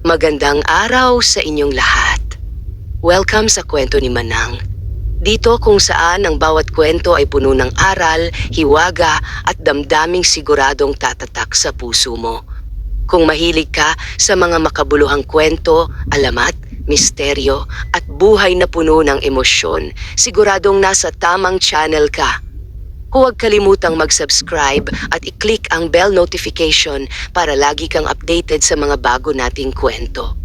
Magandang araw sa inyong lahat. Welcome sa kwento ni Manang. Dito kung saan ang bawat kwento ay puno ng aral, hiwaga at damdaming siguradong tatatak sa puso mo. Kung mahilig ka sa mga makabuluhang kwento, alamat, misteryo at buhay na puno ng emosyon, siguradong nasa tamang channel ka. Huwag kalimutang mag-subscribe at i-click ang bell notification para lagi kang updated sa mga bago nating kwento.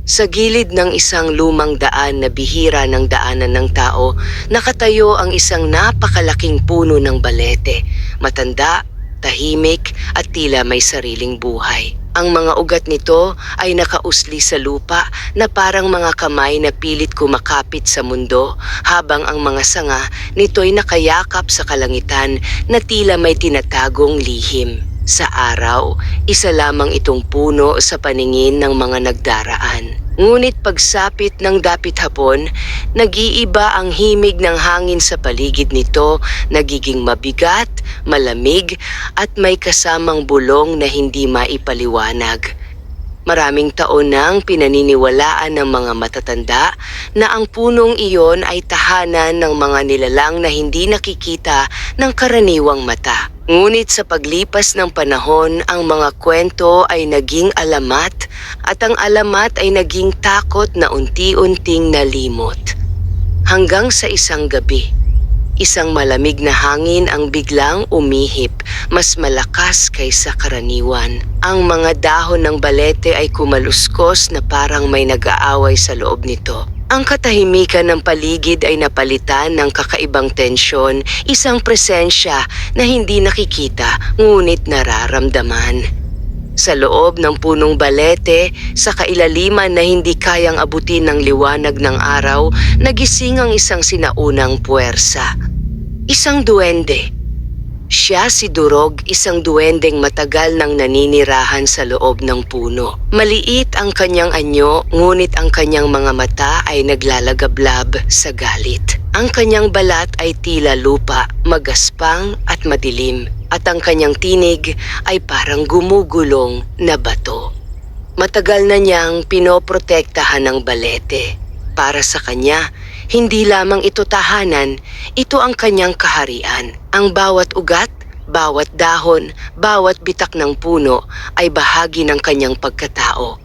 Sa gilid ng isang lumang daan na bihira ng daanan ng tao, nakatayo ang isang napakalaking puno ng balete, matanda, tahimik at tila may sariling buhay. Ang mga ugat nito ay nakausli sa lupa na parang mga kamay na pilit kumakapit sa mundo, habang ang mga sanga nito'y nakayakap sa kalangitan na tila may tinatagong lihim. Sa araw, isa lamang itong puno sa paningin ng mga nagdaraan. Ngunit pagsapit ng dapit hapon, nag-iiba ang himig ng hangin sa paligid nito, nagiging mabigat, malamig at may kasamang bulong na hindi maipaliwanag. Maraming taon nang pinaniniwalaan ng mga matatanda na ang punong iyon ay tahanan ng mga nilalang na hindi nakikita ng karaniwang mata. Ngunit sa paglipas ng panahon, ang mga kwento ay naging alamat at ang alamat ay naging takot na unti-unting nalimot. Hanggang sa isang gabi, isang malamig na hangin ang biglang umihip, mas malakas kaysa karaniwan. Ang mga dahon ng balete ay kumaluskos na parang may nag-aaway sa loob nito. Ang katahimikan ng paligid ay napalitan ng kakaibang tensyon, isang presensya na hindi nakikita ngunit nararamdaman. Sa loob ng punong balete, sa kailaliman na hindi kayang abutin ng liwanag ng araw, nagising ang isang sinaunang puwersa. Isang duwende. Siya si Durog, isang duwendeng matagal nang naninirahan sa loob ng puno. Maliit ang kanyang anyo, ngunit ang kanyang mga mata ay naglalagablab sa galit. Ang kanyang balat ay tila lupa, magaspang at madilim, at ang kanyang tinig ay parang gumugulong na bato. Matagal na niyang pinoprotektahan ng balete. Para sa kanya, hindi lamang ito tahanan, ito ang kanyang kaharian. Ang bawat ugat, bawat dahon, bawat bitak ng puno ay bahagi ng kanyang pagkatao.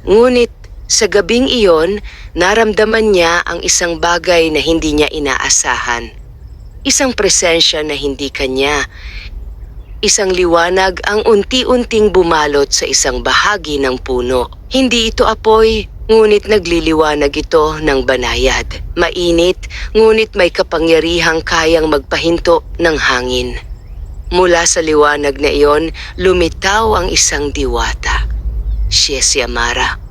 Ngunit sa gabing iyon, naramdaman niya ang isang bagay na hindi niya inaasahan. Isang presensya na hindi kanya. Isang liwanag ang unti-unting bumalot sa isang bahagi ng puno. Hindi ito apoy, ngunit nagliliwanag ito ng banayad. Mainit, ngunit may kapangyarihang kayang magpahinto ng hangin. Mula sa liwanag na iyon, lumitaw ang isang diwata. Siya si Amara.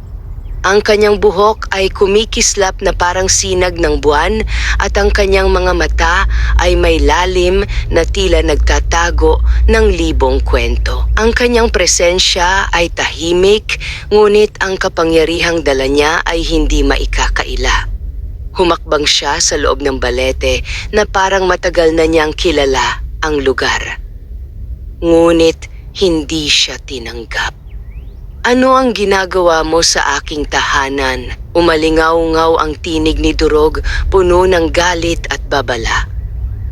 Ang kanyang buhok ay kumikislap na parang sinag ng buwan at ang kanyang mga mata ay may lalim na tila nagtatago ng libong kwento. Ang kanyang presensya ay tahimik, ngunit ang kapangyarihang dala niya ay hindi maikakaila. Humakbang siya sa loob ng balete na parang matagal na niyang kilala ang lugar. Ngunit hindi siya tinanggap. Ano ang ginagawa mo sa aking tahanan? Umalingaw-ngaw ang tinig ni Durog, puno ng galit at babala.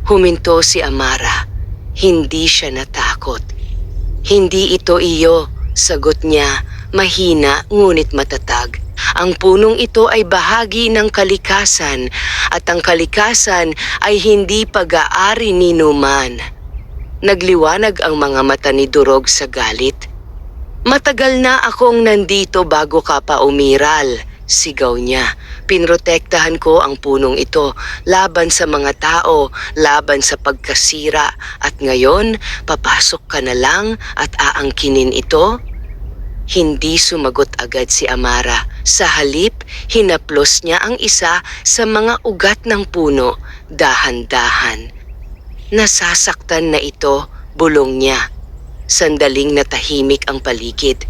Huminto si Amara. Hindi siya natakot. Hindi ito iyo, sagot niya, mahina ngunit matatag. Ang punong ito ay bahagi ng kalikasan at ang kalikasan ay hindi pag-aari ni numan. Nagliwanag ang mga mata ni Durog sa galit. Matagal na akong nandito bago ka pa umiral, sigaw niya. Pinrotektahan ko ang punong ito laban sa mga tao, laban sa pagkasira, at ngayon papasok ka na lang at aangkinin ito? Hindi sumagot agad si Amara. Sa halip, hinaplos niya ang isa sa mga ugat ng puno, dahan-dahan. Nasasaktan na ito, bulong niya. Sandaling natahimik ang paligid.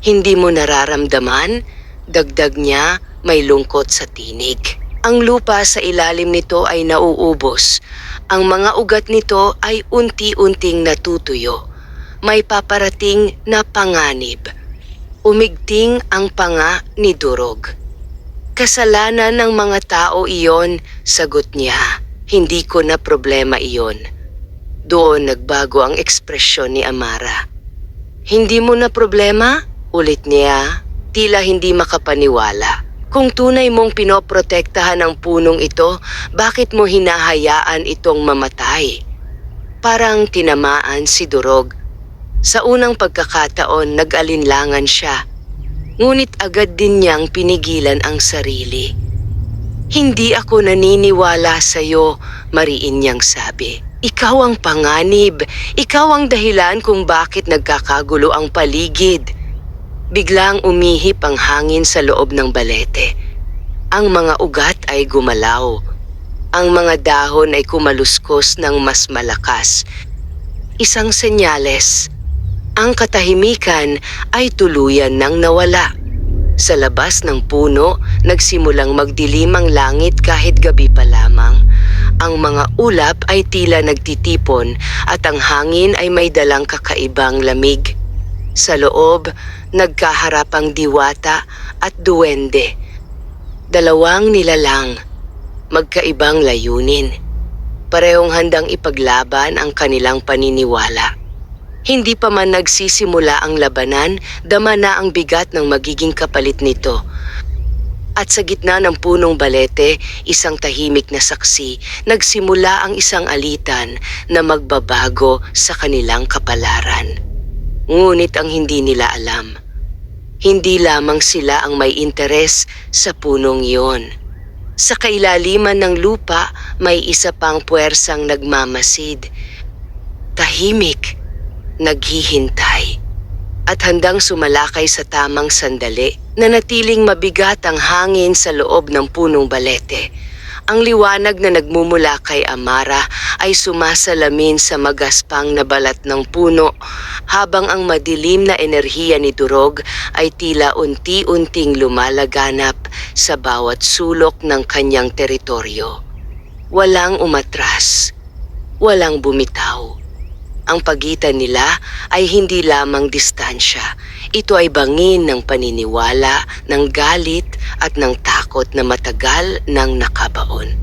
Hindi mo nararamdaman? Dagdag niya, may lungkot sa tinig. Ang lupa sa ilalim nito ay nauubos. Ang mga ugat nito ay unti-unting natutuyo. May paparating na panganib. Umigting ang panga ni Durog. Kasalanan ng mga tao iyon, sagot niya. Hindi ko na problema iyon. Doon nagbago ang ekspresyon ni Amara. Hindi mo na problema? Ulit niya, tila hindi makapaniwala. Kung tunay mong pinoprotektahan ang punong ito, bakit mo hinahayaan itong mamatay? Parang tinamaan si Durog. Sa unang pagkakataon, nag-alinlangan siya. Ngunit agad din niyang pinigilan ang sarili. Hindi ako naniniwala sa'yo, mariin niyang sabi. Ikaw ang panganib. Ikaw ang dahilan kung bakit nagkakagulo ang paligid. Biglang umihip ang hangin sa loob ng balete. Ang mga ugat ay gumalaw. Ang mga dahon ay kumaluskos ng mas malakas. Isang senyales. Ang katahimikan ay tuluyan nang nawala. Sa labas ng puno, nagsimulang magdilim ang langit kahit gabi pa lamang. Ang mga ulap ay tila nagtitipon at ang hangin ay may dalang kakaibang lamig. Sa loob, nagkaharap ang diwata at duwende. Dalawang nilalang, magkaibang layunin. Parehong handang ipaglaban ang kanilang paniniwala. Hindi pa man nagsisimula ang labanan, dama na ang bigat ng magiging kapalit nito. At sa gitna ng punong balete, isang tahimik na saksi, nagsimula ang isang alitan na magbabago sa kanilang kapalaran. Ngunit ang hindi nila alam, hindi lamang sila ang may interes sa punong iyon. Sa kailaliman ng lupa, may isa pang puwersang nagmamasid. Tahimik, naghihintay, at handang sumalakay sa tamang sandali. Nanatiling mabigat ang hangin sa loob ng punong balete. Ang liwanag na nagmumula kay Amara ay sumasalamin sa magaspang na balat ng puno, habang ang madilim na enerhiya ni Durog ay tila unti-unting lumalaganap sa bawat sulok ng kanyang teritoryo. Walang umatras, walang bumitaw. Ang pagitan nila ay hindi lamang distansya. Ito ay bangin ng paniniwala, ng galit at ng takot na matagal nang nakabaon.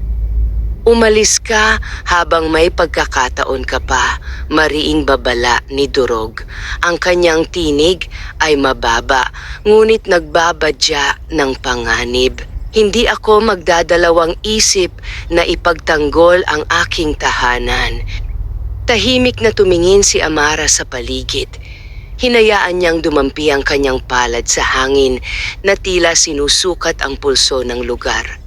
Umalis ka habang may pagkakataon ka pa, mariing babala ni Durog. Ang kanyang tinig ay mababa, ngunit nagbabadya ng panganib. Hindi ako magdadalawang isip na ipagtanggol ang aking tahanan. Tahimik na tumingin si Amara sa paligid. Hinayaan niyang dumampi ang kanyang palad sa hangin na tila sinusukat ang pulso ng lugar.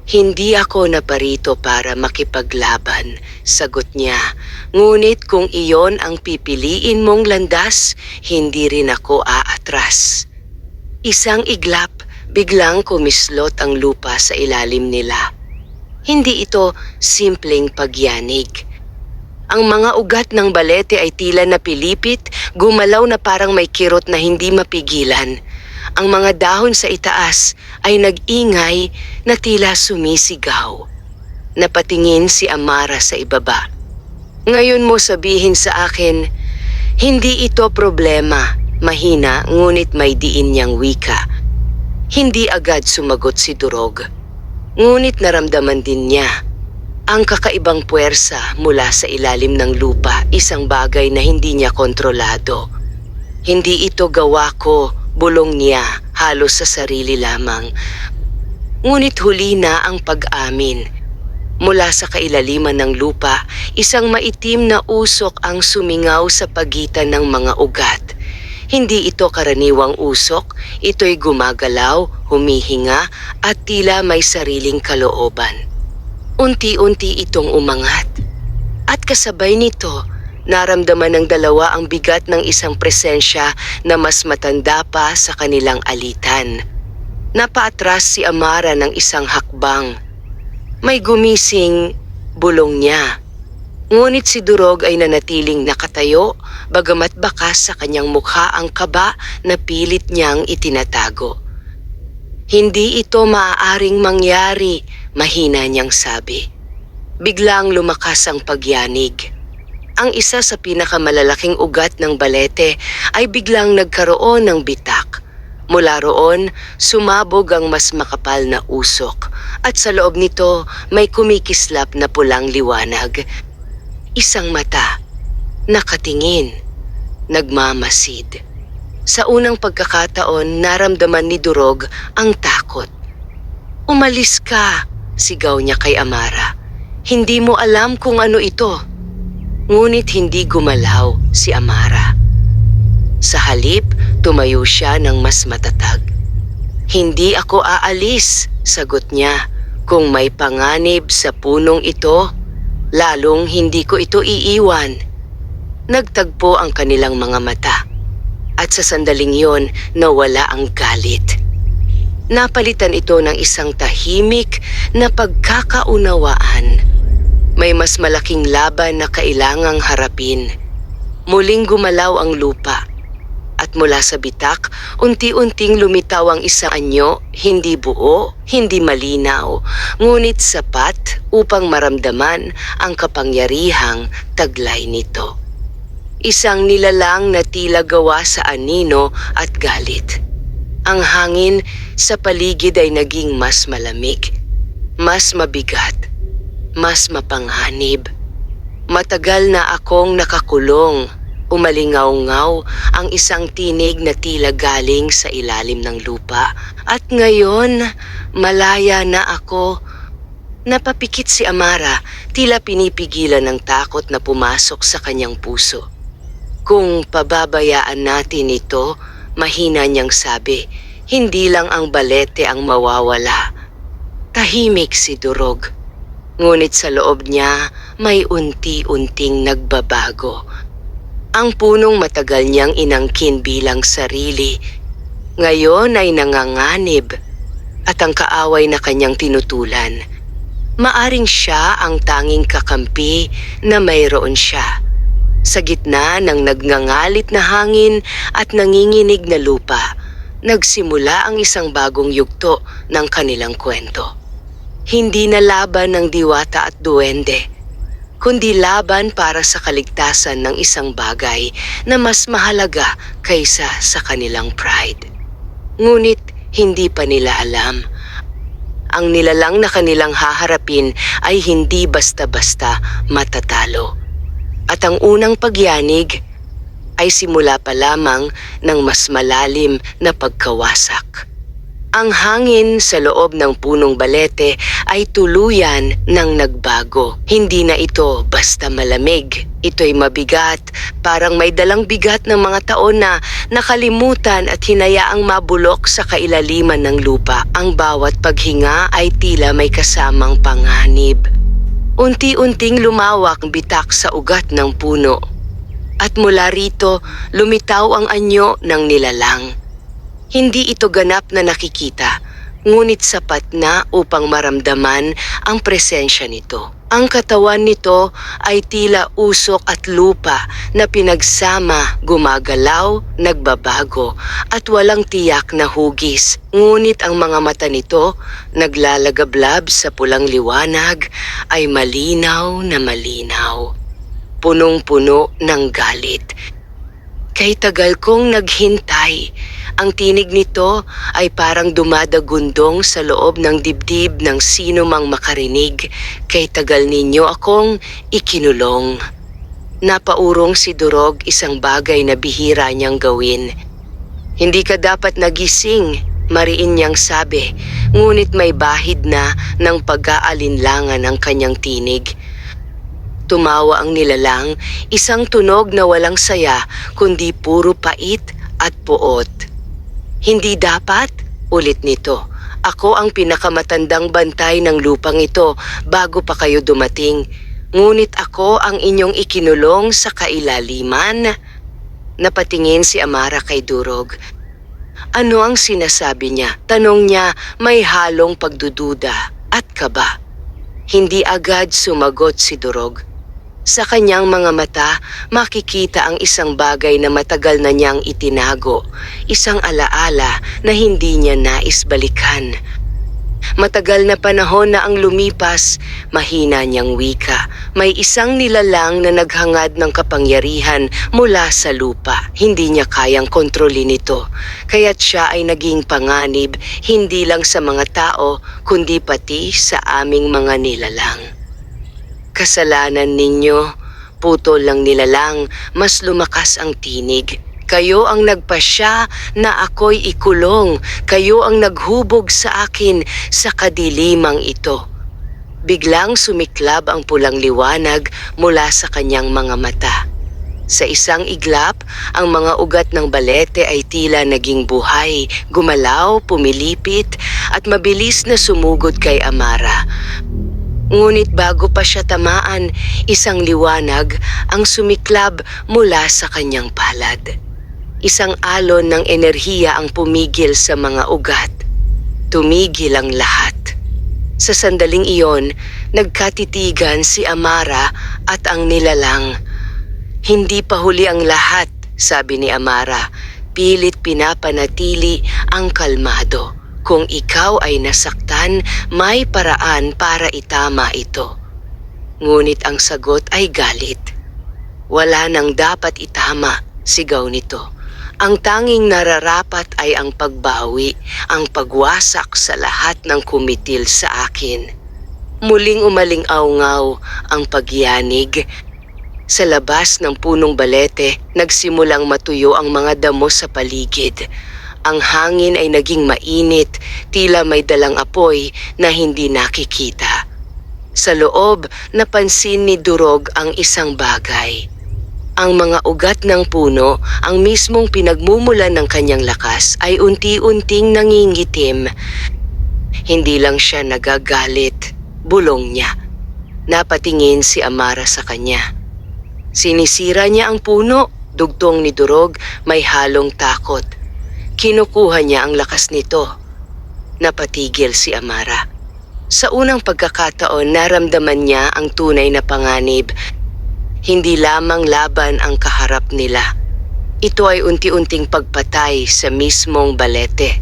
Hindi ako naparito para makipaglaban, sagot niya. Ngunit kung iyon ang pipiliin mong landas, hindi rin ako aatras. Isang iglap, biglang kumislot ang lupa sa ilalim nila. Hindi ito simpleng pagyanig. Ang mga ugat ng balete ay tila napilipit, gumalaw na parang may kirot na hindi mapigilan. Ang mga dahon sa itaas ay nag-ingay na tila sumisigaw. Napatingin si Amara sa ibaba. Ngayon mo sabihin sa akin, hindi ito problema, mahina ngunit may diin niyang wika. Hindi agad sumagot si Durog. Ngunit naramdaman din niya ang kakaibang puwersa mula sa ilalim ng lupa, isang bagay na hindi niya kontrolado. Hindi ito gawa ko, bulong niya, halos sa sarili lamang. Ngunit huli na ang pag-amin. Mula sa kailaliman ng lupa, isang maitim na usok ang sumingaw sa pagitan ng mga ugat. Hindi ito karaniwang usok, ito'y gumagalaw, humihinga at tila may sariling kalooban. Unti-unti itong umangat. At kasabay nito, naramdaman ng dalawa ang bigat ng isang presensya na mas matanda pa sa kanilang alitan. Napaatras si Amara ng isang hakbang. May gumising, bulong niya. Ngunit si Durog ay nanatiling nakatayo, bagamat bakas sa kanyang mukha ang kaba na pilit niyang itinatago. Hindi ito maaaring mangyari, mahina niyang sabi. Biglang lumakas ang pagyanig. Ang isa sa pinakamalalaking ugat ng balete ay biglang nagkaroon ng bitak. Mula roon, sumabog ang mas makapal na usok at sa loob nito may kumikislap na pulang liwanag. Isang mata, nakatingin, nagmamasid. Sa unang pagkakataon, naramdaman ni Durog ang takot. "Umalis ka," sigaw niya kay Amara. "Hindi mo alam kung ano ito." Ngunit hindi gumalaw si Amara. Sa halip, tumayo siya ng mas matatag. "Hindi ako aalis," sagot niya. "Kung may panganib sa punong ito, lalong hindi ko ito iiwan." Nagtagpo ang kanilang mga mata. At sa sandaling yon, nawala ang galit. Napalitan ito ng isang tahimik na pagkakaunawaan. May mas malaking laban na kailangang harapin. Muling gumalaw ang lupa. At mula sa bitak, unti-unting lumitaw ang isang anyo, hindi buo, hindi malinaw, ngunit sapat upang maramdaman ang kapangyarihang taglay nito. Isang nilalang na tila gawa sa anino at galit. Ang hangin sa paligid ay naging mas malamig, mas mabigat, mas mapanganib. Matagal na akong nakakulong, umalingaw-ngaw ang isang tinig na tila galing sa ilalim ng lupa. At ngayon, malaya na ako. Napapikit si Amara, tila pinipigilan ng takot na pumasok sa kanyang puso. "Kung pababayaan natin ito," mahina niyang sabi, "hindi lang ang balete ang mawawala." Tahimik si Durog. Ngunit sa loob niya may unti-unting nagbabago. Ang punong matagal niyang inangkin bilang sarili, ngayon ay nanganganib. At ang kaaway na kanyang tinutulan, maaring siya ang tanging kakampi na mayroon siya. Sa gitna ng nagngangalit na hangin at nanginginig na lupa, nagsimula ang isang bagong yugto ng kanilang kwento. Hindi na laban ng diwata at duwende, kundi laban para sa kaligtasan ng isang bagay na mas mahalaga kaysa sa kanilang pride. Ngunit hindi pa nila alam. Ang nilalang na kanilang haharapin ay hindi basta-basta matatalo. At ang unang pagyanig ay simula pa lamang ng mas malalim na pagkawasak. Ang hangin sa loob ng punong balete ay tuluyan ng nagbago. Hindi na ito basta malamig. Ito'y mabigat, parang may dalang bigat ng mga taon na nakalimutan at hinayaang mabulok sa kailaliman ng lupa. Ang bawat paghinga ay tila may kasamang panganib. Unti-unting lumawak bitak sa ugat ng puno. At mula rito, lumitaw ang anyo ng nilalang. Hindi ito ganap na nakikita, ngunit sapat na upang maramdaman ang presensya nito. Ang katawan nito ay tila usok at lupa na pinagsama, gumagalaw, nagbabago at walang tiyak na hugis. Ngunit ang mga mata nito, naglalagablab sa pulang liwanag, ay malinaw na malinaw. Punong-puno ng galit. Kay tagal kong naghintay, ang tinig nito ay parang dumadagundong sa loob ng dibdib ng sino mang makarinig. Kay tagal ninyo akong ikinulong. Napaurong si Durog, isang bagay na bihira niyang gawin. "Hindi ka dapat nagising," mariin niyang sabi, ngunit may bahid na ng pag-aalinlangan ang kanyang tinig. Tumawa ang nilalang, isang tunog na walang saya kundi puro pait at puot. "Hindi dapat?" ulit nito. "Ako ang pinakamatandang bantay ng lupang ito bago pa kayo dumating. Ngunit ako ang inyong ikinulong sa kailaliman." Napatingin si Amara kay Durog. Ano ang sinasabi niya? Tanong niya, may halong pagdududa at kaba. Hindi agad sumagot si Durog. Sa kanyang mga mata, makikita ang isang bagay na matagal na niyang itinago, isang alaala na hindi niya nais balikan. Matagal na panahon na ang lumipas, mahina niyang wika. May isang nilalang na naghangad ng kapangyarihan mula sa lupa. Hindi niya kayang kontrolin ito, kaya't siya ay naging panganib hindi lang sa mga tao, kundi pati sa aming mga nilalang. Kasalanan ninyo, putol lang nilalang, mas lumakas ang tinig. Kayo ang nagpasya na ako'y ikulong. Kayo ang naghubog sa akin sa kadilimang ito. Biglang sumiklab ang pulang liwanag mula sa kanyang mga mata. Sa isang iglap, ang mga ugat ng balete ay tila naging buhay, gumalaw, pumilipit, at mabilis na sumugod kay Amara. Ngunit bago pa siya tamaan, isang liwanag ang sumiklab mula sa kanyang palad. Isang alon ng enerhiya ang pumigil sa mga ugat. Tumigil ang lahat. Sa sandaling iyon, nagkatitigan si Amara at ang nilalang. Hindi pa huli ang lahat, sabi ni Amara. Pilit pinapanatili ang kalmado. Kung ikaw ay nasaktan, may paraan para itama ito. Ngunit ang sagot ay galit. Wala nang dapat itama, sigaw nito. Ang tanging nararapat ay ang pagbawi, ang pagwasak sa lahat ng kumitil sa akin. Muling umaling-awngaw ang pagyanig. Sa labas ng punong balete, nagsimulang matuyo ang mga damo sa paligid. Ang hangin ay naging mainit, tila may dalang apoy na hindi nakikita. Sa loob, napansin ni Durog ang isang bagay. Ang mga ugat ng puno, ang mismong pinagmumulan ng kanyang lakas, ay unti-unting nangingitim. Hindi lang siya nagagalit, bulong niya. Napatingin si Amara sa kanya. Sinisira niya ang puno, dugtong ni Durog, may halong takot. Kinukuha niya ang lakas nito. Napatigil si Amara. Sa unang pagkakataon, naramdaman niya ang tunay na panganib. Hindi lamang laban ang kaharap nila. Ito ay unti-unting pagpatay sa mismong balete.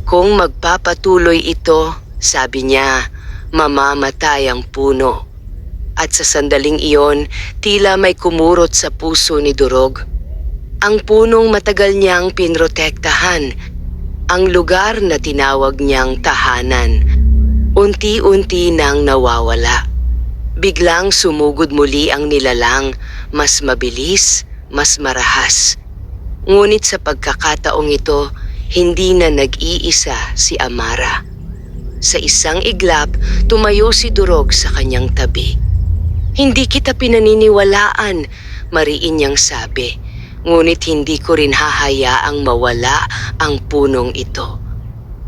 Kung magpapatuloy ito, sabi niya, mamamatay ang puno. At sa sandaling iyon, tila may kumurot sa puso ni Durog. Ang punong matagal niyang pinrotektahan, ang lugar na tinawag niyang tahanan, unti-unti nang nawawala. Biglang sumugod muli ang nilalang, mas mabilis, mas marahas. Ngunit sa pagkakataong ito, hindi na nag-iisa si Amara. Sa isang iglap, tumayo si Durog sa kanyang tabi. Hindi kita pinaniniwalaan, mariin niyang sabi. Ngunit hindi ko rin hahayaang mawala ang punong ito.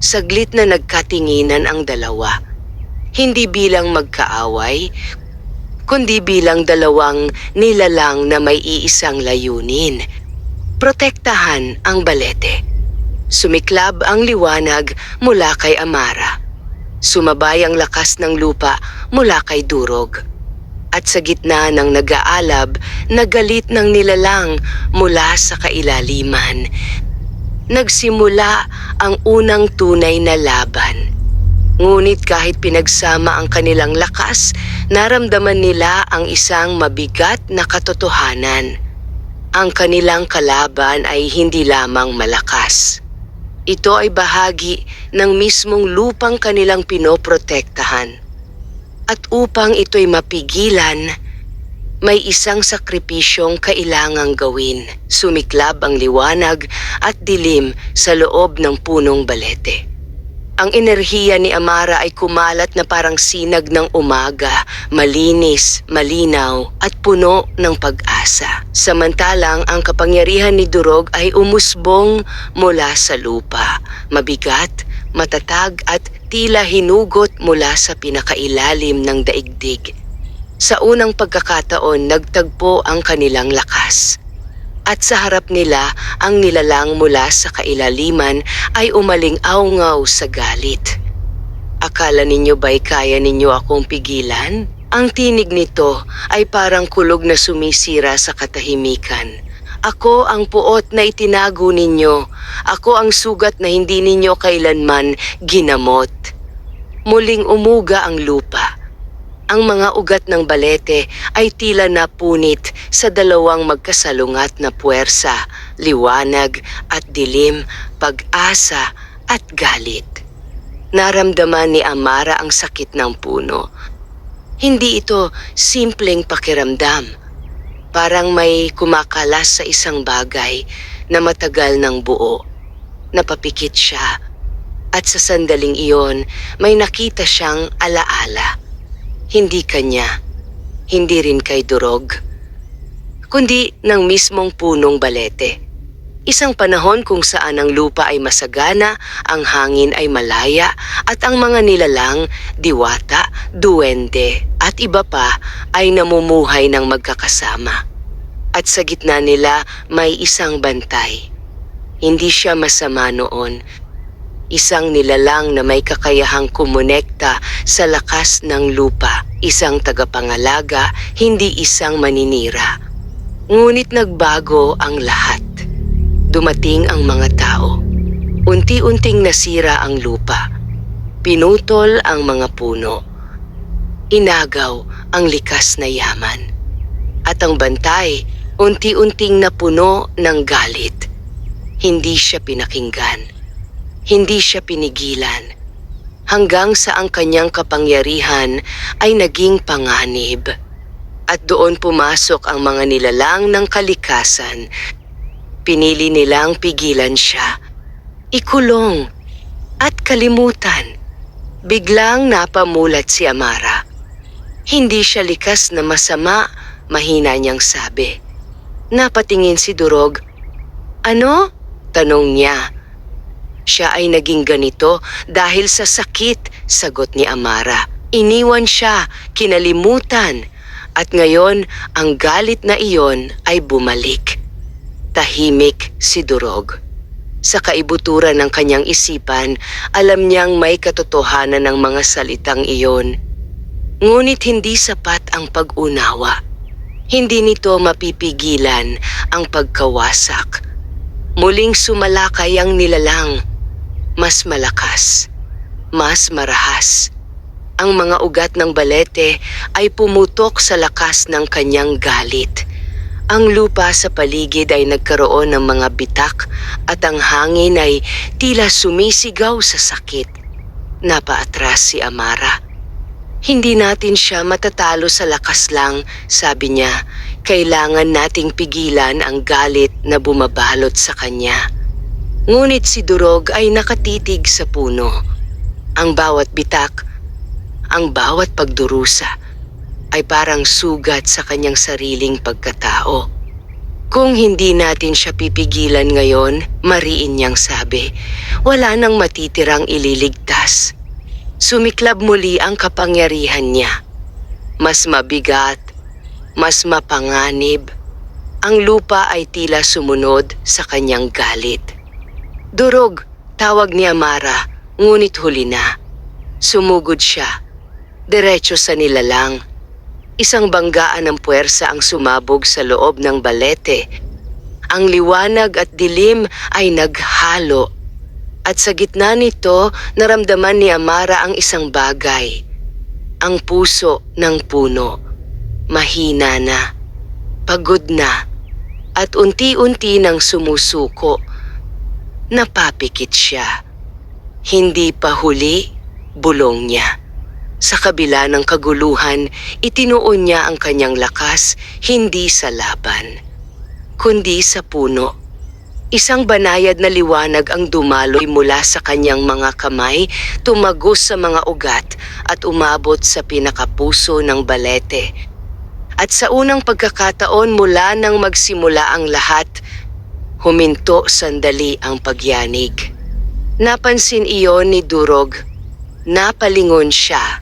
Saglit na nagkatinginan ang dalawa. Hindi bilang magkaaway, kundi bilang dalawang nilalang na may iisang layunin. Protektahan ang balete. Sumiklab ang liwanag mula kay Amara. Sumabay ang lakas ng lupa mula kay Durog. At sa gitna ng nag-aalab, nagalit ng nilalang mula sa kailaliman. Nagsimula ang unang tunay na laban. Ngunit kahit pinagsama ang kanilang lakas, naramdaman nila ang isang mabigat na katotohanan. Ang kanilang kalaban ay hindi lamang malakas. Ito ay bahagi ng mismong lupang kanilang pinoprotektahan. At upang ito'y mapigilan, may isang sakripisyong kailangang gawin. Sumiklab ang liwanag at dilim sa loob ng punong balete. Ang enerhiya ni Amara ay kumalat na parang sinag ng umaga, malinis, malinaw at puno ng pag-asa. Samantalang ang kapangyarihan ni Durog ay umusbong mula sa lupa, mabigat, matatag at tila hinugot mula sa pinakailalim ng daigdig. Sa unang pagkakataon, nagtagpo ang kanilang lakas. At sa harap nila, ang nilalang mula sa kailaliman ay umaling-awngaw sa galit. Akala ninyo ba'y kaya ninyo akong pigilan? Ang tinig nito ay parang kulog na sumisira sa katahimikan. Ako ang puot na itinago ninyo. Ako ang sugat na hindi ninyo kailanman ginamot. muling umuga ang lupa. Ang mga ugat ng balete ay tila napunit sa dalawang magkasalungat na puwersa, liwanag at dilim, pag-asa at galit. Naramdaman ni Amara ang sakit ng puno. Hindi ito simpleng pakiramdam. Parang may kumakalas sa isang bagay na matagal ng buo. Napapikit siya at sa sandaling iyon may nakita siyang alaala. Hindi kanya, hindi rin kay Durog, kundi ng mismong punong balete. Isang panahon kung saan ang lupa ay masagana, ang hangin ay malaya, at ang mga nilalang, diwata, duwende, at iba pa ay namumuhay ng magkakasama. At sa gitna nila may isang bantay. Hindi siya masama noon. Isang nilalang na may kakayahang kumonekta sa lakas ng lupa, isang tagapangalaga, hindi isang maninira. Ngunit nagbago ang lahat. Dumating ang mga tao. Unti-unting nasira ang lupa. Pinutol ang mga puno. Inagaw ang likas na yaman. At ang bantay, unti-unting napuno ng galit. Hindi siya pinakinggan. Hindi siya pinigilan, hanggang sa ang kanyang kapangyarihan ay naging panganib. At doon pumasok ang mga nilalang ng kalikasan. Pinili nilang pigilan siya, ikulong, at kalimutan. Biglang napamulat si Amara. Hindi siya likas na masama, mahina niyang sabi. Napatingin si Durog. Ano? Tanong niya. Siya ay naging ganito dahil sa sakit, sagot ni Amara. Iniwan siya, kinalimutan, at ngayon ang galit na iyon ay bumalik. Tahimik si Durog. Sa kaibuturan ng kanyang isipan, alam niyang may katotohanan ng mga salitang iyon. Ngunit hindi sapat ang pag-unawa. Hindi nito mapipigilan ang pagkawasak. Muling sumalakay ang nilalang. Mas malakas, mas marahas. Ang mga ugat ng balete ay pumutok sa lakas ng kanyang galit. Ang lupa sa paligid ay nagkaroon ng mga bitak at ang hangin ay tila sumisigaw sa sakit. Napaatras si Amara. Hindi natin siya matatalo sa lakas lang, sabi niya. Kailangan nating pigilan ang galit na bumabalot sa kanya. Ngunit si Durog ay nakatitig sa puno. Ang bawat bitak, ang bawat pagdurusa, ay parang sugat sa kanyang sariling pagkatao. Kung hindi natin siya pipigilan ngayon, mariin niyang sabi, wala nang matitirang ililigtas. Sumiklab muli ang kapangyarihan niya. Mas mabigat, mas mapanganib. Ang lupa ay tila sumunod sa kanyang galit. Durog, tawag ni Amara, ngunit huli na. Sumugod siya, diretso sa nilalang. Isang banggaan ng puwersa ang sumabog sa loob ng balete. Ang liwanag at dilim ay naghalo. At sa gitna nito, naramdaman ni Amara ang isang bagay. Ang puso ng puno. Mahina na, pagod na, at unti-unti nang sumusuko. Napapikit siya. Hindi pa huli, bulong niya. Sa kabila ng kaguluhan, itinuon niya ang kanyang lakas hindi sa laban, kundi sa puno. Isang banayad na liwanag ang dumaloy mula sa kanyang mga kamay, tumagos sa mga ugat at umabot sa pinakapuso ng balete. At sa unang pagkakataon mula nang magsimula ang lahat, huminto sandali ang pagyanig. Napansin iyon ni Durog. Napalingon siya.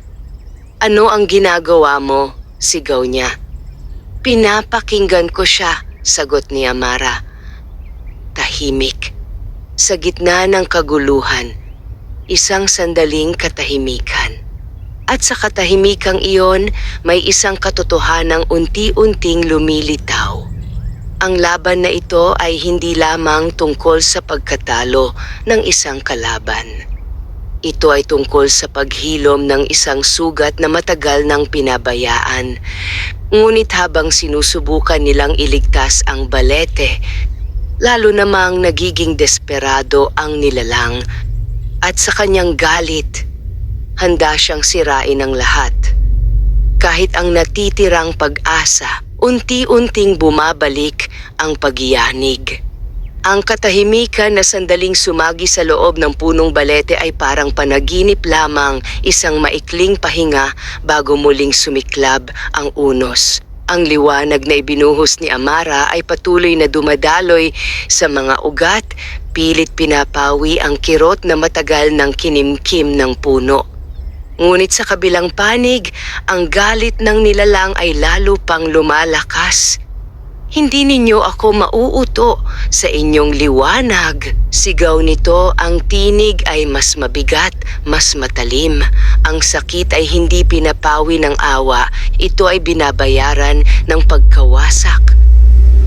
Ano ang ginagawa mo? Sigaw niya. Pinapakinggan ko siya, sagot ni Amara. Tahimik. Sa gitna ng kaguluhan, isang sandaling katahimikan. At sa katahimikang iyon, may isang katotohanang unti-unting lumilitaw. Ang laban na ito ay hindi lamang tungkol sa pagkatalo ng isang kalaban. Ito ay tungkol sa paghilom ng isang sugat na matagal nang pinabayaan. Ngunit habang sinusubukan nilang iligtas ang balete, lalo namang nagiging desperado ang nilalang. At sa kanyang galit, handa siyang sirain ang lahat. Kahit ang natitirang pag-asa, unti-unting bumabalik ang pagyanig. Ang katahimikan na sandaling sumagi sa loob ng punong balete ay parang panaginip lamang, isang maikling pahinga bago muling sumiklab ang unos. Ang liwanag na ibinuhos ni Amara ay patuloy na dumadaloy sa mga ugat, pilit pinapawi ang kirot na matagal ng kinimkim ng puno. Ngunit sa kabilang panig, ang galit ng nilalang ay lalo pang lumalakas. "Hindi ninyo ako mauuto sa inyong liwanag." Sigaw nito, ang tinig ay mas mabigat, mas matalim. Ang sakit ay hindi pinapawi ng awa, ito ay binabayaran ng pagkawasak.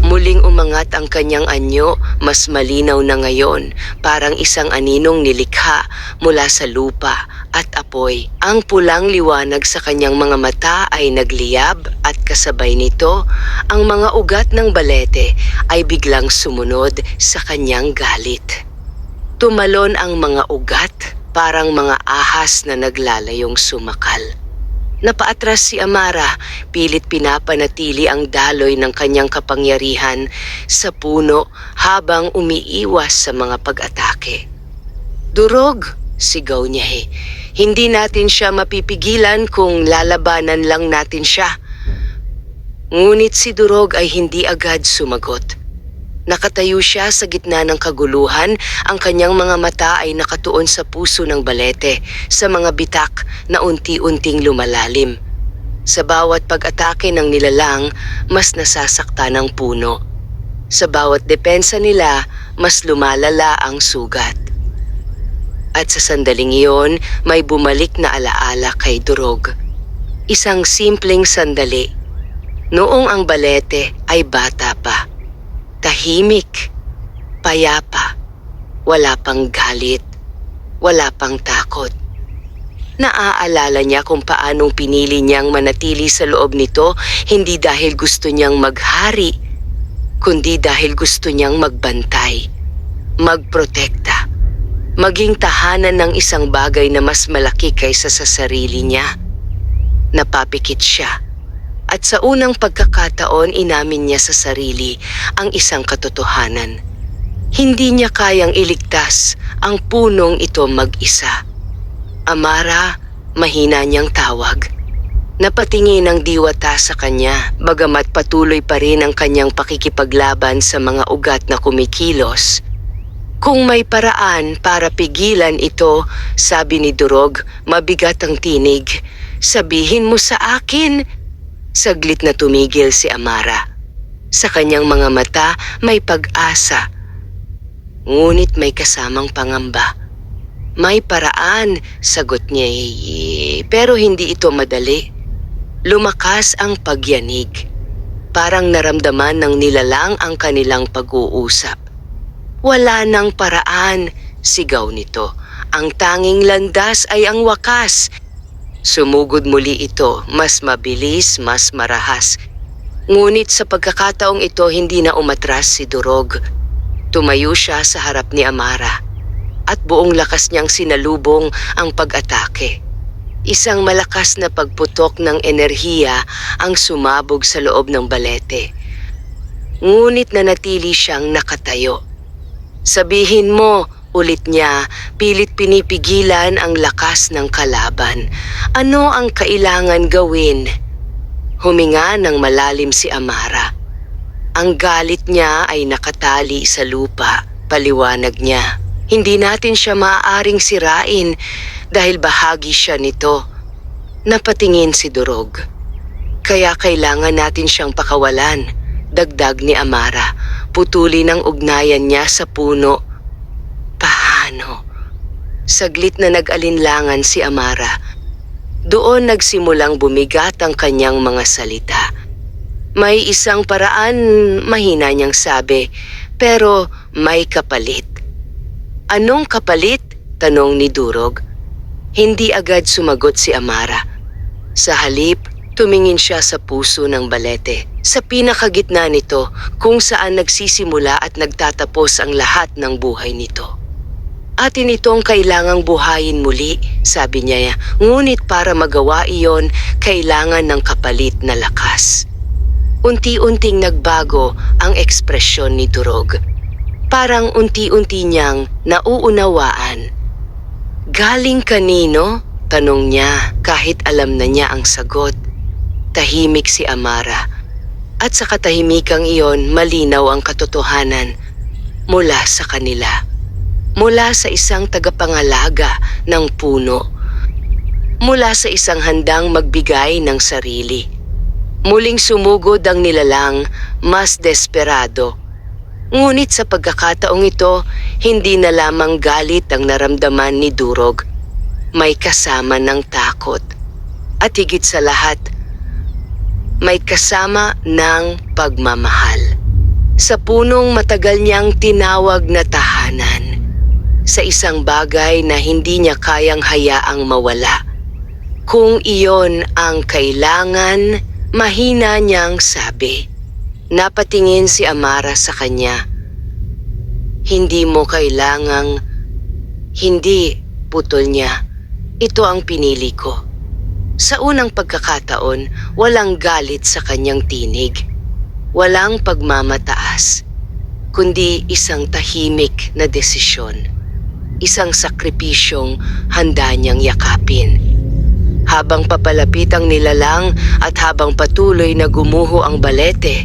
Muling umangat ang kanyang anyo, mas malinaw na ngayon, parang isang aninong nilikha mula sa lupa at apoy. Ang pulang liwanag sa kanyang mga mata ay nagliyab at kasabay nito, ang mga ugat ng balete ay biglang sumunod sa kanyang galit. Tumalon ang mga ugat, parang mga ahas na naglalayong sumakal. Napaatras si Amara, pilit pinapanatili ang daloy ng kanyang kapangyarihan sa puno habang umiiwas sa mga pag-atake. "Durog!" sigaw niya. "Hindi natin siya mapipigilan kung lalabanan lang natin siya." Ngunit si Durog ay hindi agad sumagot. Nakatayo siya sa gitna ng kaguluhan, ang kanyang mga mata ay nakatuon sa puso ng balete, sa mga bitak na unti-unting lumalalim. Sa bawat pag-atake ng nilalang, mas nasasaktan ang puno. Sa bawat depensa nila, mas lumalala ang sugat. At sa sandaling iyon, may bumalik na alaala kay Durog. Isang simpleng sandali. Noong ang balete ay bata pa. Tahimik, payapa, wala pang galit, wala pang takot. Naaalala niya kung paanong pinili niyang manatili sa loob nito, hindi dahil gusto niyang maghari, kundi dahil gusto niyang magbantay, magprotekta, maging tahanan ng isang bagay na mas malaki kaysa sa sarili niya. Napapikit siya. At sa unang pagkakataon, inamin niya sa sarili ang isang katotohanan. Hindi niya kayang iligtas ang punong ito mag-isa. "Amara," mahina niyang tawag. Napatingin ang diwata sa kanya, bagamat patuloy pa rin ang kanyang pakikipaglaban sa mga ugat na kumikilos. "Kung may paraan para pigilan ito," sabi ni Durog, mabigat ang tinig, "sabihin mo sa akin." Saglit na tumigil si Amara. Sa kanyang mga mata may pag-asa, ngunit may kasamang pangamba. "May paraan," sagot niya, pero hindi ito madali. Lumakas ang pagyanig. Parang naramdaman ng nilalang ang kanilang pag-uusap. "Wala nang paraan," sigaw nito. "Ang tanging landas ay ang wakas." Sumugod muli ito, mas mabilis, mas marahas. Ngunit sa pagkakataong ito, hindi na umatras si Durog. Tumayo siya sa harap ni Amara at buong lakas niyang sinalubong ang pag-atake. Isang malakas na pagputok ng enerhiya ang sumabog sa loob ng balete. Ngunit nanatili siyang nakatayo. "Sabihin mo," ulit niya, pilit pinipigilan ang lakas ng kalaban. "Ano ang kailangan gawin?" Huminga ng malalim si Amara. Ang galit niya ay nakatali sa lupa, paliwanag niya. "Hindi natin siya maaaring sirain dahil bahagi siya nito." Napatingin si Durog. "Kaya kailangan natin siyang pakawalan," dagdag ni Amara. Putulin ang ugnayan niya sa puno. "Paano?" Saglit na nag-alinlangan si Amara. Doon nagsimulang bumigat ang kanyang mga salita. "May isang paraan," mahina niyang sabi, "pero may kapalit." "Anong kapalit?" tanong ni Durog. Hindi agad sumagot si Amara. Sa halip, tumingin siya sa puso ng balete. Sa pinakagitna nito, kung saan nagsisimula at nagtatapos ang lahat ng buhay nito. Atin itong kailangang buhayin muli, sabi niya, ngunit para magawa iyon, kailangan ng kapalit na lakas. Unti-unting nagbago ang ekspresyon ni Durog. Parang unti-unti niyang nauunawaan. Galing kanino? Tanong niya kahit alam na niya ang sagot. Tahimik si Amara. At sa katahimikang iyon, malinaw ang katotohanan mula sa kanila. Mula sa isang tagapangalaga ng puno. Mula sa isang handang magbigay ng sarili. Muling sumugod ang nilalang, mas desperado. Ngunit sa pagkakataong ito, hindi na lamang galit ang naramdaman ni Durog. May kasama ng takot. At higit sa lahat, may kasama ng pagmamahal. Sa punong matagal niyang tinawag na tahanan. Sa isang bagay na hindi niya kayang hayaang mawala. Kung iyon ang kailangan, mahina niyang sabi. Napatingin si Amara sa kanya. Hindi mo kailangang... Hindi, putol niya. Ito ang pinili ko. Sa unang pagkakataon, walang galit sa kanyang tinig. Walang pagmamataas, kundi isang tahimik na desisyon. Isang sakripisyong handa niyang yakapin. Habang papalapit ang nilalang at habang patuloy na gumuho ang balete,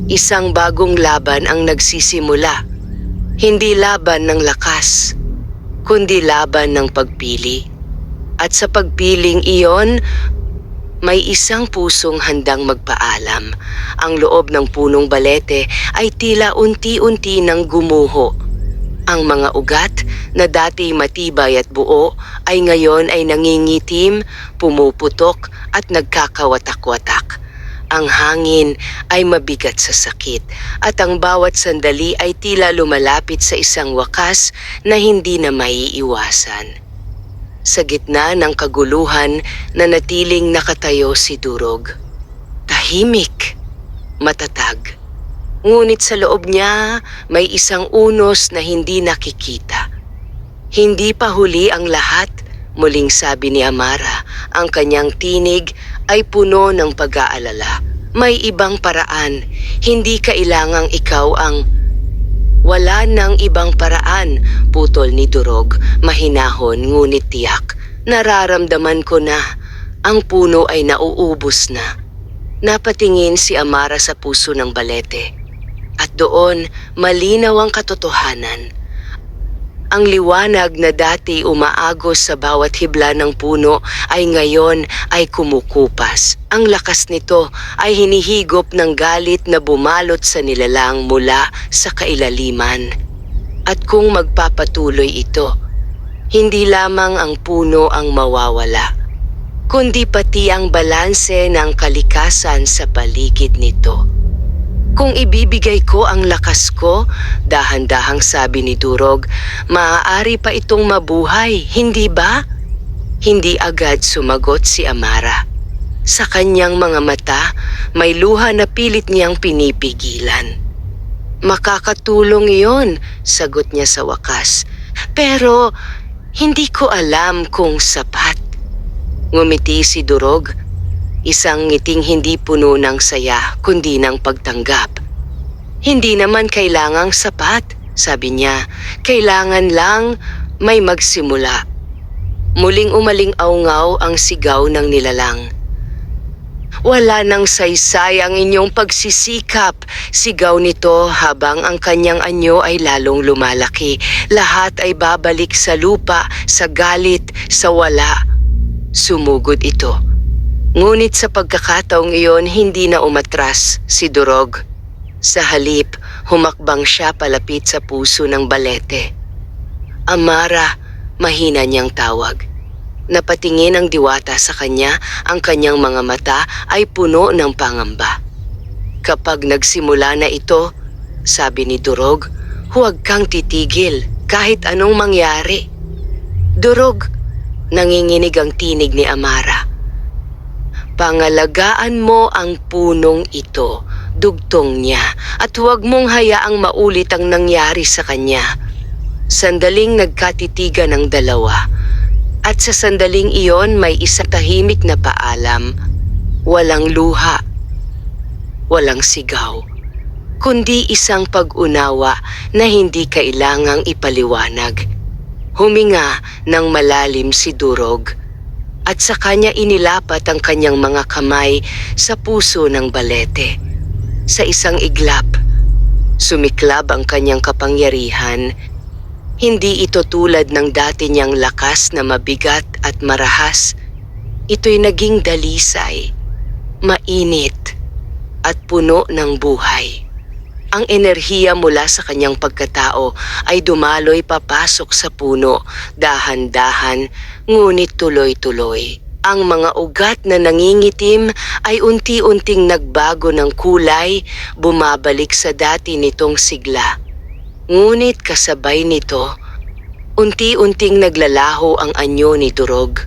isang bagong laban ang nagsisimula. Hindi laban ng lakas, kundi laban ng pagpili. At sa pagpiling iyon, may isang pusong handang magpaalam. Ang loob ng punong balete ay tila unti-unti nang gumuho. Ang mga ugat na dati matibay at buo ay ngayon ay nangingitim, pumuputok at nagkakawatak-watak. Ang hangin ay mabigat sa sakit at ang bawat sandali ay tila lumalapit sa isang wakas na hindi na maiiwasan. Sa gitna ng kaguluhan, nanatiling nakatayo si Durog. Tahimik, matatag. Ngunit sa loob niya, may isang unos na hindi nakikita. Hindi pa huli ang lahat, muling sabi ni Amara. Ang kanyang tinig ay puno ng pag-aalala. May ibang paraan, hindi kailangang ikaw ang... Wala nang ibang paraan, putol ni Durog, mahinahon ngunit tiyak. Nararamdaman ko na ang puno ay nauubos na. Napatingin si Amara sa puso ng balete. At doon, malinaw ang katotohanan. Ang liwanag na dati umaagos sa bawat hibla ng puno ay ngayon ay kumukupas. Ang lakas nito ay hinihigop ng galit na bumalot sa nilalang mula sa kailaliman. At kung magpapatuloy ito, hindi lamang ang puno ang mawawala, kundi pati ang balanse ng kalikasan sa paligid nito. Kung ibibigay ko ang lakas ko, dahan-dahang sabi ni Durog, maaari pa itong mabuhay, hindi ba? Hindi agad sumagot si Amara. Sa kanyang mga mata, may luha na pilit niyang pinipigilan. Makakatulong iyon, sagot niya sa wakas. Pero hindi ko alam kung sapat. Ngumiti si Durog. Isang ngiting hindi puno ng saya kundi ng pagtanggap. Hindi naman kailangang sapat, sabi niya. Kailangan lang may magsimula. Muling umaling-aungaw ang sigaw ng nilalang. Wala nang saysay ang inyong pagsisikap, sigaw nito habang ang kanyang anyo ay lalong lumalaki. Lahat ay babalik sa lupa, sa galit, sa wala. Sumugod ito. Ngunit sa pagkakataong iyon, hindi na umatras si Durog. Sa halip, humakbang siya palapit sa puso ng balete. Amara, mahina niyang tawag. Napatingin ang diwata sa kanya, ang kanyang mga mata ay puno ng pangamba. Kapag nagsimula na ito, sabi ni Durog, huwag kang titigil kahit anong mangyari. Durog, Nanginginig ang tinig ni Amara. Pangalagaan mo ang punong ito, dugtong niya, at huwag mong hayaang maulit ang nangyari sa kanya. Sandaling nagkatitigan ang dalawa, at sa sandaling iyon may isang tahimik na paalam. Walang luha, walang sigaw, kundi isang pag-unawa na hindi kailangang ipaliwanag. Huminga ng malalim si Durog at sa kanya inilapat ang kanyang mga kamay sa puso ng balete. Sa isang iglap, sumiklab ang kanyang kapangyarihan. Hindi ito tulad ng dati niyang lakas na mabigat at marahas. Ito'y naging dalisay, mainit at puno ng buhay. Ang enerhiya mula sa kanyang pagkatao ay dumaloy papasok sa puno, dahan-dahan, ngunit tuloy-tuloy. Ang mga ugat na nangingitim ay unti-unting nagbago ng kulay, bumabalik sa dati nitong sigla. Ngunit kasabay nito, unti-unting naglalaho ang anyo ni Durog.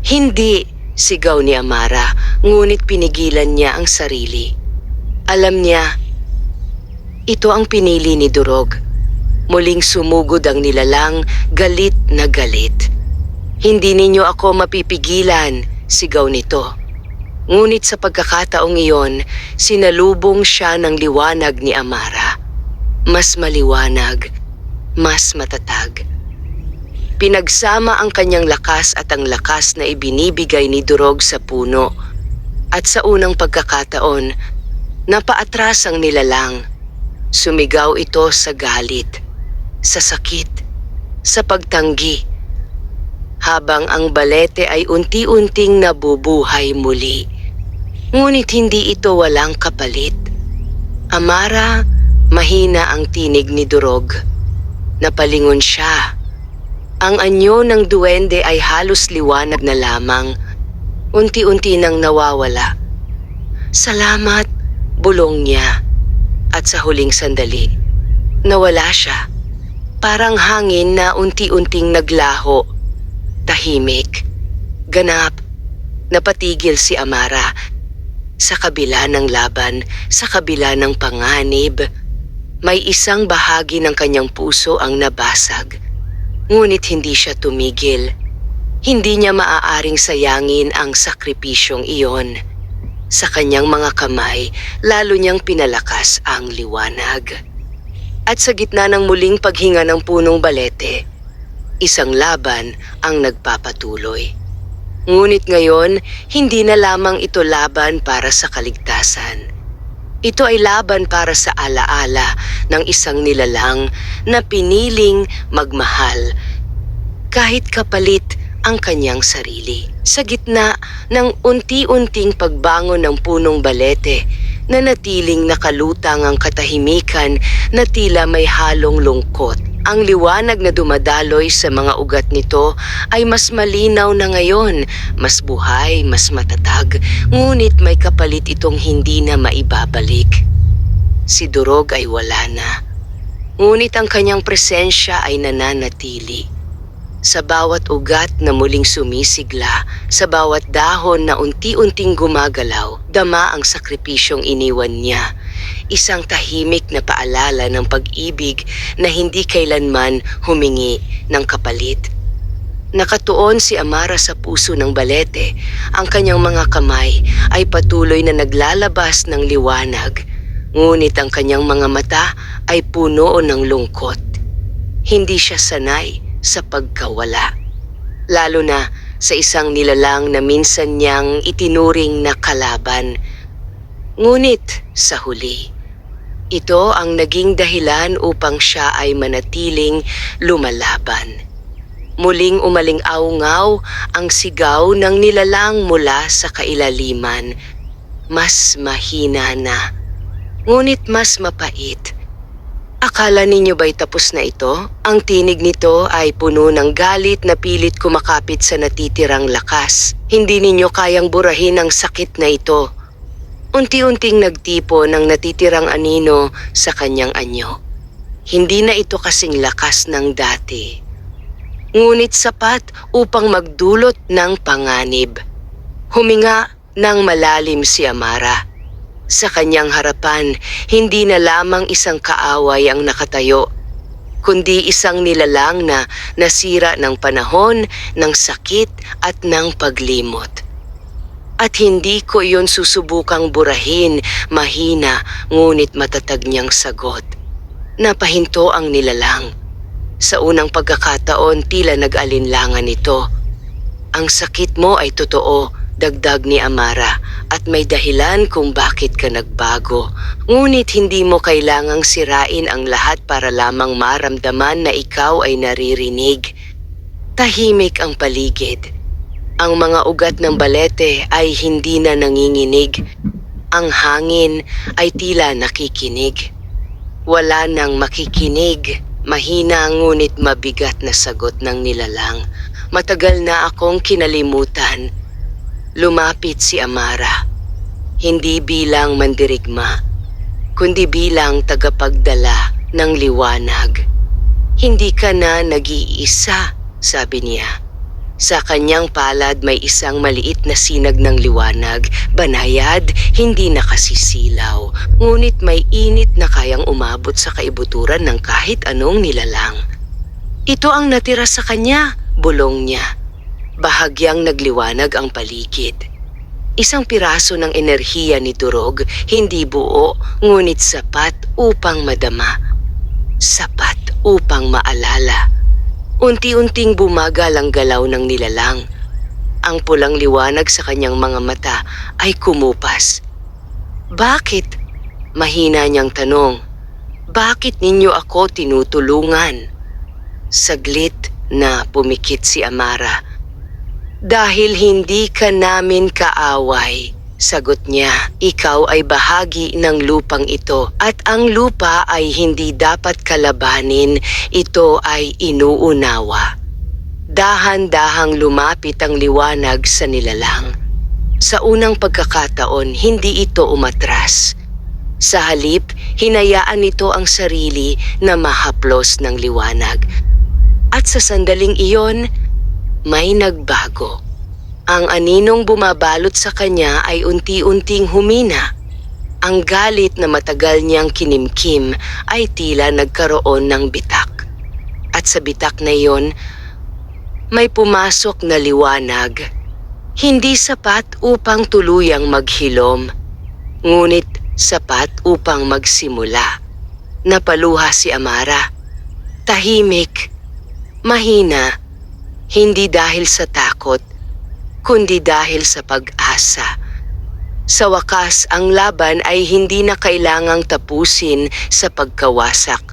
Hindi, sigaw ni Amara, ngunit pinigilan niya ang sarili. Alam niya, ito ang pinili ni Durog. Muling sumugod ang nilalang, galit na galit. Hindi ninyo ako mapipigilan, sigaw nito. Ngunit sa pagkakataong iyon, sinalubong siya ng liwanag ni Amara. Mas maliwanag, mas matatag. Pinagsama ang kanyang lakas at ang lakas na ibinibigay ni Durog sa puno. At sa unang pagkakataon, napaatras ang nilalang. Sumigaw ito sa galit, sa sakit, sa pagtanggi, habang ang balete ay unti-unting nabubuhay muli. Ngunit hindi ito walang kapalit. Amara, mahina ang tinig ni Durog. Napalingon siya. Ang anyo ng duwende ay halos liwanag na lamang. Unti-unti nang nawawala. Salamat, bulong niya. At sa huling sandali, nawala siya. Parang hangin na unti-unting naglaho. Tahimik, ganap, napatigil si Amara. Sa kabila ng laban, sa kabila ng panganib, may isang bahagi ng kanyang puso ang nabasag. Ngunit hindi siya tumigil. Hindi niya maaaring sayangin ang sakripisyong iyon. Sa kanyang mga kamay, lalo niyang pinalakas ang liwanag. At sa gitna ng muling paghinga ng punong balete, isang laban ang nagpapatuloy. Ngunit ngayon, hindi na lamang ito laban para sa kaligtasan. Ito ay laban para sa alaala ng isang nilalang na piniling magmahal kahit kapalit ang kanyang sarili. Sa gitna ng unti-unting pagbangon ng punong balete, nanatiling nakalutang ang katahimikan na tila may halong lungkot. Ang liwanag na dumadaloy sa mga ugat nito ay mas malinaw na ngayon, mas buhay, mas matatag, ngunit may kapalit itong hindi na maibabalik. Si Durog ay wala na, ngunit ang kanyang presensya ay nananatili. Sa bawat ugat na muling sumisigla, sa bawat dahon na unti-unting gumagalaw, dama ang sakripisyong iniwan niya. Isang tahimik na paalala ng pag-ibig na hindi kailanman humingi ng kapalit. Nakatuon si Amara sa puso ng balete. Ang kanyang mga kamay ay patuloy na naglalabas ng liwanag, ngunit ang kanyang mga mata ay puno ng lungkot. Hindi siya sanay sa pagkawala, lalo na sa isang nilalang na minsan niyang itinuring na kalaban. Ngunit sa huli, ito ang naging dahilan upang siya ay manatiling lumalaban. Muling umaling-aungaw ang sigaw ng nilalang mula sa kailaliman. Mas mahina na, ngunit mas mapait. Akala ninyo ba'y tapos na ito? Ang tinig nito ay puno ng galit na pilit kumakapit sa natitirang lakas. Hindi ninyo kayang burahin ang sakit na ito. Unti-unting nagtipo ng natitirang anino sa kanyang anyo. Hindi na ito kasing lakas ng dati. ngunit sapat upang magdulot ng panganib. Huminga ng malalim si Amara. Sa kanyang harapan, hindi na lamang isang kaaway ang nakatayo, kundi isang nilalang na nasira ng panahon, ng sakit at ng paglimot. At hindi ko iyon susubukang burahin, mahina ngunit matatag niyang sagot. Napahinto ang nilalang. Sa unang pagkakataon tila nag-alinlangan ito. Ang sakit mo ay totoo, dagdag ni Amara, at may dahilan kung bakit ka nagbago. Ngunit hindi mo kailangang sirain ang lahat para lamang maramdaman na ikaw ay naririnig. Tahimik ang paligid. Ang mga ugat ng balete ay hindi na nanginginig. Ang hangin ay tila nakikinig. Wala nang makikinig. Mahina ngunit mabigat na sagot ng nilalang. Matagal na akong kinalimutan. Lumapit si Amara. Hindi bilang mandirigma, kundi bilang tagapagdala ng liwanag. Hindi ka na nag-iisa, sabi niya. Sa kanyang palad may isang maliit na sinag ng liwanag, banayad, hindi nakasisilaw, ngunit may init na kayang umabot sa kaibuturan ng kahit anong nilalang. Ito ang natira sa kanya, bulong niya. Bahagyang nagliwanag ang paligid. Isang piraso ng enerhiya ni Durog, hindi buo, ngunit sapat upang madama. Sapat upang maalala. Unti-unting bumagal ang galaw ng nilalang. Ang pulang liwanag sa kanyang mga mata ay kumupas. Bakit? Mahina niyang tanong. Bakit ninyo ako tinutulungan? Saglit na pumikit si Amara. Dahil hindi ka namin kaaway, sagot niya. Ikaw ay bahagi ng lupang ito at ang lupa ay hindi dapat kalabanin, ito ay inuunawa. Dahan-dahang lumapit ang liwanag sa nilalang. Sa unang pagkakataon, hindi ito umatras. Sa halip, hinayaan nito ang sarili na mahaplos ng liwanag. At sa sandaling iyon, may nagbago. Ang aninong bumabalot sa kanya ay unti-unting humina. Ang galit na matagal niyang kinimkim ay tila nagkaroon ng bitak. At sa bitak na iyon, may pumasok na liwanag. Hindi sapat upang tuluyang maghilom, ngunit sapat upang magsimula. Napaluha si Amara. Tahimik, mahina, hindi dahil sa takot, kundi dahil sa pag-asa. Sa wakas, ang laban ay hindi na kailangang tapusin sa pagkawasak.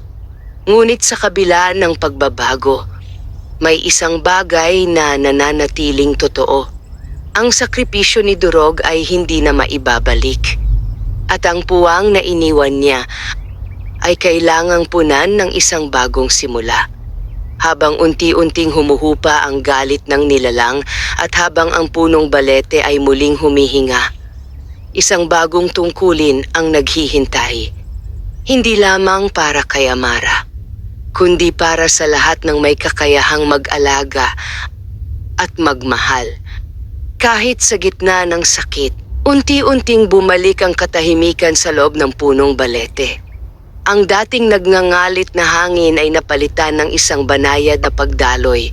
Ngunit sa kabila ng pagbabago, may isang bagay na nananatiling totoo. Ang sakripisyo ni Durog ay hindi na maibabalik. At ang puwang na iniwan niya ay kailangang punan ng isang bagong simula. Habang unti-unting humuhupa ang galit ng nilalang at habang ang punong balete ay muling humihinga, isang bagong tungkulin ang naghihintay. Hindi lamang para kay Amara, kundi para sa lahat ng may kakayahang mag-alaga at magmahal. Kahit sa gitna ng sakit, unti-unting bumalik ang katahimikan sa loob ng punong balete. Ang dating nagngangalit na hangin ay napalitan ng isang banayad na pagdaloy,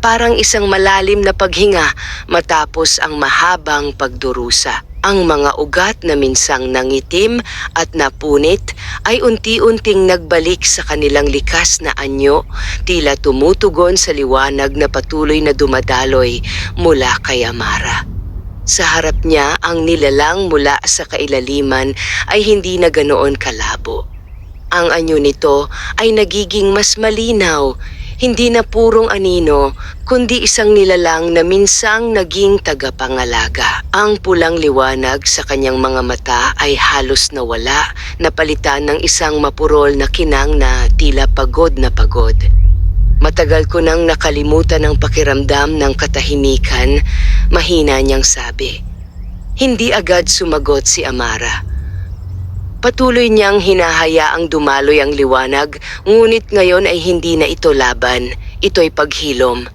parang isang malalim na paghinga matapos ang mahabang pagdurusa. Ang mga ugat na minsang nangitim at napunit ay unti-unting nagbalik sa kanilang likas na anyo, tila tumutugon sa liwanag na patuloy na dumadaloy mula kay Amara. Sa harap niya, ang nilalang mula sa kailaliman ay hindi na ganoon kalabo. Ang anyo nito ay nagiging mas malinaw, hindi na purong anino, kundi isang nilalang na minsang naging tagapangalaga. Ang pulang liwanag sa kanyang mga mata ay halos nawala, napalitan ng isang mapurol na kinang na tila pagod na pagod. Matagal ko nang nakalimutan ang pakiramdam ng katahimikan, mahina niyang sabi. Hindi agad sumagot si Amara. Patuloy niyang hinahayaang dumaloy ang liwanag, ngunit ngayon ay hindi na ito laban. ito'y paghilom.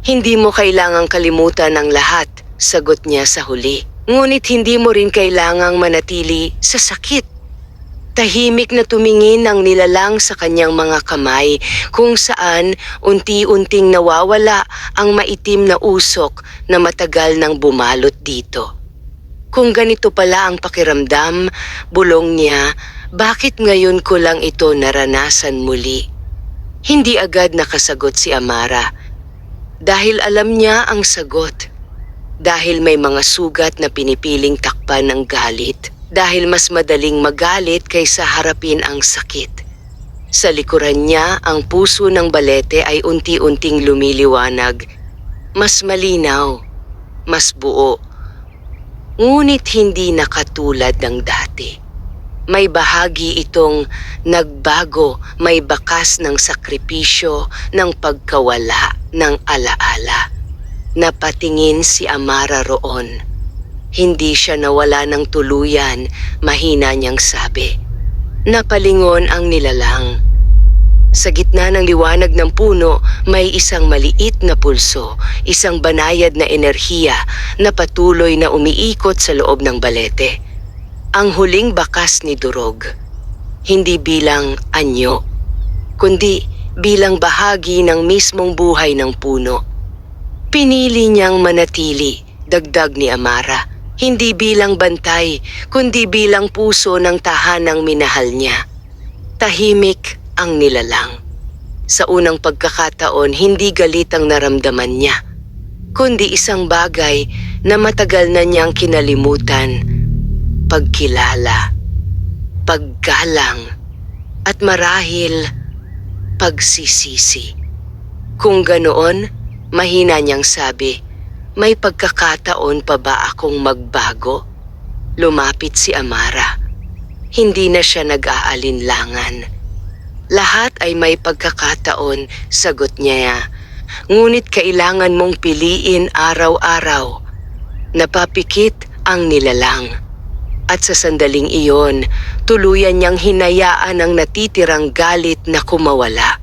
Hindi mo kailangang kalimutan ang lahat, sagot niya sa huli. Ngunit hindi mo rin kailangang manatili sa sakit. Tahimik na tumingin ang nilalang sa kanyang mga kamay kung saan unti-unting nawawala ang maitim na usok na matagal nang bumalot dito. Kung ganito pala ang pakiramdam, bulong niya, bakit ngayon ko lang ito naranasan muli? Hindi agad nakasagot si Amara. Dahil alam niya ang sagot. Dahil may mga sugat na pinipiling takpan ng galit. Dahil mas madaling magalit kaysa harapin ang sakit. Sa likuran niya, ang puso ng Balete ay unti-unting lumiliwanag. Mas malinaw, mas buo. Ngunit hindi na katulad ng dati. May bahagi itong nagbago, may bakas ng sakripisyo, ng pagkawala, ng alaala. Napatingin si Amara roon. Hindi siya nawala ng tuluyan, mahina niyang sabi. Napalingon ang nilalang. Sa gitna ng liwanag ng puno, may isang maliit na pulso, isang banayad na enerhiya na patuloy na umiikot sa loob ng Balete. Ang huling bakas ni Durog, hindi bilang anyo, kundi bilang bahagi ng mismong buhay ng puno. Pinili niyang manatili, dagdag ni Amara. Hindi bilang bantay, kundi bilang puso ng tahanang minahal niya. Tahimik ang nilalang. Sa unang pagkakataon, hindi galit ang naramdaman niya, kundi isang bagay na matagal na niyang kinalimutan. Pagkilala, paggalang, at marahil pagsisisi. Kung ganoon, mahina niyang sabi, may pagkakataon pa ba akong magbago? Lumapit si Amara. Hindi na siya nag-aalinlangan. Lahat ay may pagkakataon, sagot niya. Ngunit kailangan mong piliin araw-araw. Napapikit ang nilalang. At sa sandaling iyon, tuluyan niyang hinayaan ang natitirang galit na kumawala.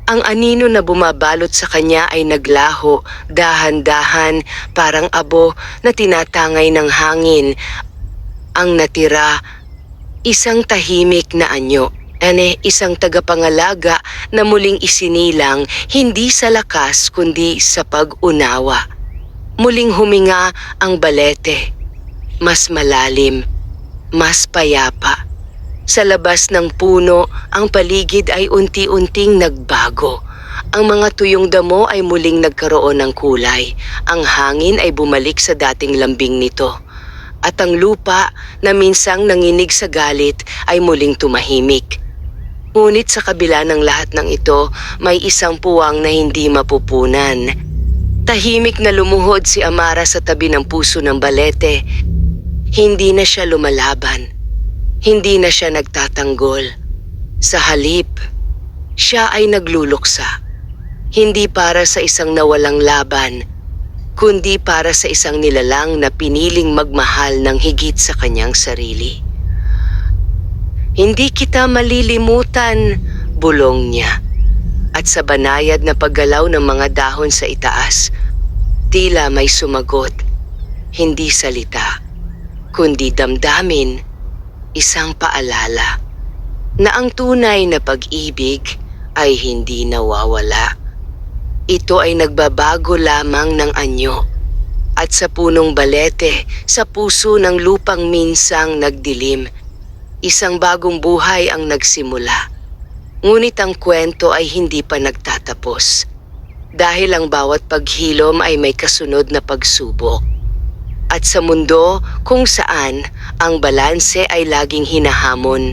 Ang anino na bumabalot sa kanya ay naglaho, dahan-dahan, parang abo na tinatangay ng hangin. Ang natira, isang tahimik na anyo, isang tagapangalaga na muling isinilang hindi sa lakas kundi sa pag-unawa. Muling huminga ang Balete, mas malalim, mas payapa. Sa labas ng puno, ang paligid ay unti-unting nagbago. Ang mga tuyong damo ay muling nagkaroon ng kulay. Ang hangin ay bumalik sa dating lambing nito. At ang lupa na minsang nanginig sa galit ay muling tumahimik. Ngunit sa kabila ng lahat ng ito, may isang puwang na hindi mapupunan. Tahimik na lumuhod si Amara sa tabi ng puso ng Balete. Hindi na siya lumalaban. Hindi na siya nagtatanggol. Sa halip, siya ay nagluluksa. Hindi para sa isang nawalang laban, kundi para sa isang nilalang na piniling magmahal ng higit sa kanyang sarili. Hindi kita malilimutan, bulong niya. At sa banayad na paggalaw ng mga dahon sa itaas, tila may sumagot, hindi salita, kundi damdamin. Isang paalala na ang tunay na pag-ibig ay hindi nawawala. Ito ay nagbabago lamang ng anyo. At sa punong Balete, sa puso ng lupang minsang nagdilim, isang bagong buhay ang nagsimula. Ngunit ang kwento ay hindi pa nagtatapos. Dahil ang bawat paghilom ay may kasunod na pagsubok. At sa mundo kung saan ang balanse ay laging hinahamon,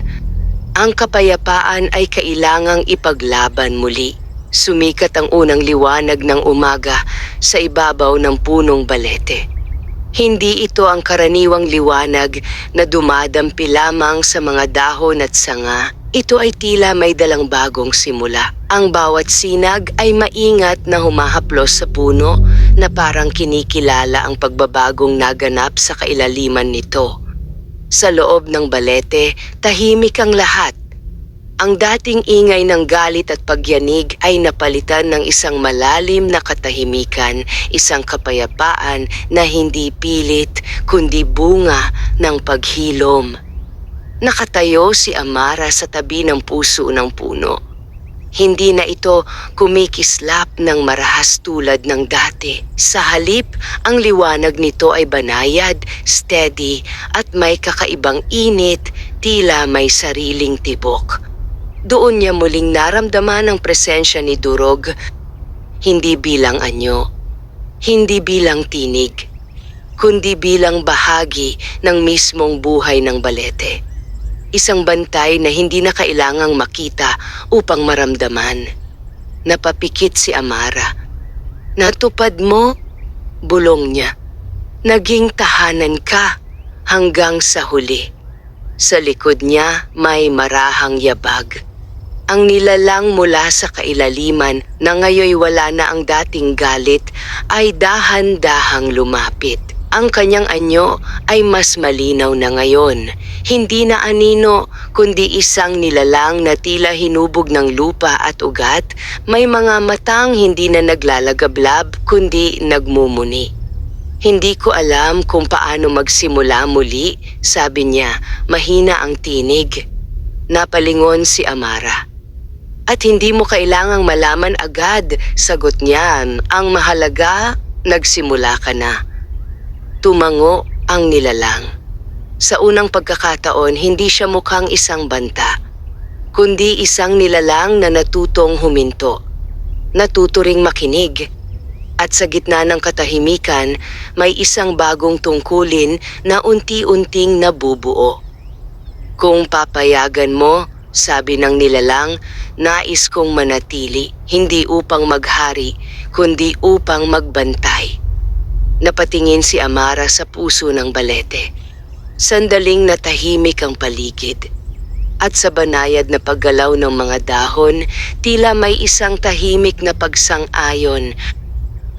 ang kapayapaan ay kailangang ipaglaban muli. Sumikat ang unang liwanag ng umaga sa ibabaw ng punong Balete. Hindi ito ang karaniwang liwanag na dumadampi lamang sa mga dahon at sanga. Ito ay tila may dalang bagong simula. Ang bawat sinag ay maingat na humahaplos sa puno na parang kinikilala ang pagbabagong naganap sa kailaliman nito. Sa loob ng Balete, tahimik ang lahat. Ang dating ingay ng galit at pagyanig ay napalitan ng isang malalim na katahimikan, isang kapayapaan na hindi pilit kundi bunga ng paghilom. Nakatayo si Amara sa tabi ng puso ng puno. Hindi na ito kumikislap ng marahas tulad ng dati. Sa halip, ang liwanag nito ay banayad, steady at may kakaibang init, tila may sariling tibok. Doon niya muling naramdaman ang presensya ni Durog, hindi bilang anyo, hindi bilang tinig, kundi bilang bahagi ng mismong buhay ng balete. Isang bantay na hindi na kailangang makita upang maramdaman. Napapikit si Amara. Natupad mo, bulong niya. Naging tahanan ka hanggang sa huli. Sa likod niya may marahang yabag. Ang nilalang mula sa kailaliman na ngayoy wala na ang dating galit ay dahan-dahang lumapit. Ang kanyang anyo ay mas malinaw na ngayon. Hindi na anino kundi isang nilalang na tila hinubog ng lupa at ugat, may mga matang hindi na naglalagablab kundi nagmumuni. Hindi ko alam kung paano magsimula muli, sabi niya, mahina ang tinig. Napalingon si Amara. At hindi mo kailangang malaman agad, sagot niya. Ang mahalaga, nagsimula ka na. Tumango ang nilalang. Sa unang pagkakataon, hindi siya mukhang isang banta, kundi isang nilalang na natutong huminto, natuto ring makinig. At sa gitna ng katahimikan, may isang bagong tungkulin na unti-unting nabubuo. Kung papayagan mo, sabi ng nilalang, nais kong manatili, hindi upang maghari, kundi upang magbantay. Napatingin si Amara sa puso ng balete. Sandaling natahimik ang paligid. At sa banayad na paggalaw ng mga dahon, tila may isang tahimik na pagsang-ayon.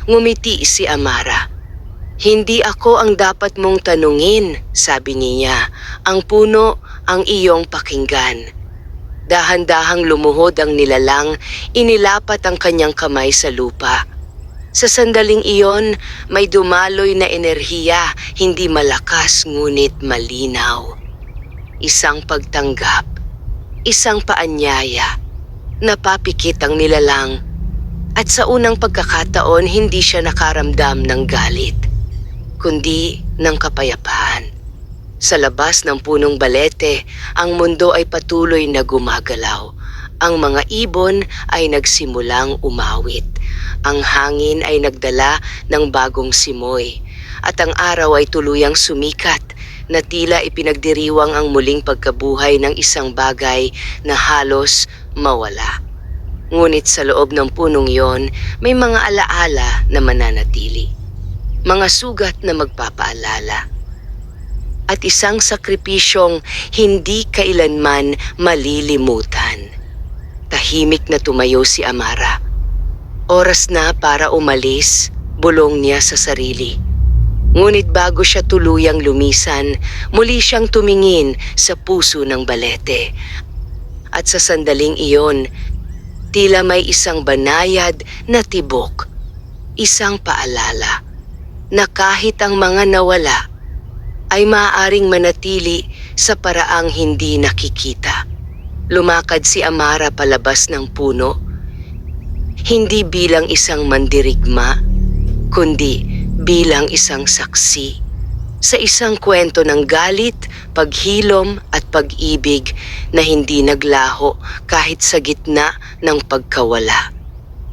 Ngumiti si Amara. Hindi ako ang dapat mong tanungin, sabi niya. Ang puno ang iyong pakinggan. Dahan-dahang lumuhod ang nilalang, inilapat ang kanyang kamay sa lupa. Sa sandaling iyon, may dumaloy na enerhiya, hindi malakas ngunit malinaw. Isang pagtanggap, isang paanyaya. Napapikit ang nilalang. At sa unang pagkakataon, hindi siya nakaramdam ng galit, kundi ng kapayapaan. Sa labas ng punong balete, ang mundo ay patuloy na gumagalaw. Ang mga ibon ay nagsimulang umawit. Ang hangin ay nagdala ng bagong simoy. At ang araw ay tuluyang sumikat na tila ipinagdiriwang ang muling pagkabuhay ng isang bagay na halos mawala. Ngunit sa loob ng punong yon, may mga alaala na mananatili. Mga sugat na magpapaalala. At isang sakripisyong hindi kailanman malilimutan. Tahimik na tumayo si Amara. Oras na para umalis, bulong niya sa sarili. Ngunit bago siya tuluyang lumisan, muli siyang tumingin sa puso ng balete. At sa sandaling iyon, tila may isang banayad na tibok, isang paalala, na kahit ang mga nawala ay maaaring manatili sa paraang hindi nakikita. Lumakad si Amara palabas ng puno, hindi bilang isang mandirigma, kundi bilang isang saksi sa isang kwento ng galit, paghilom at pag-ibig na hindi naglaho kahit sa gitna ng pagkawala.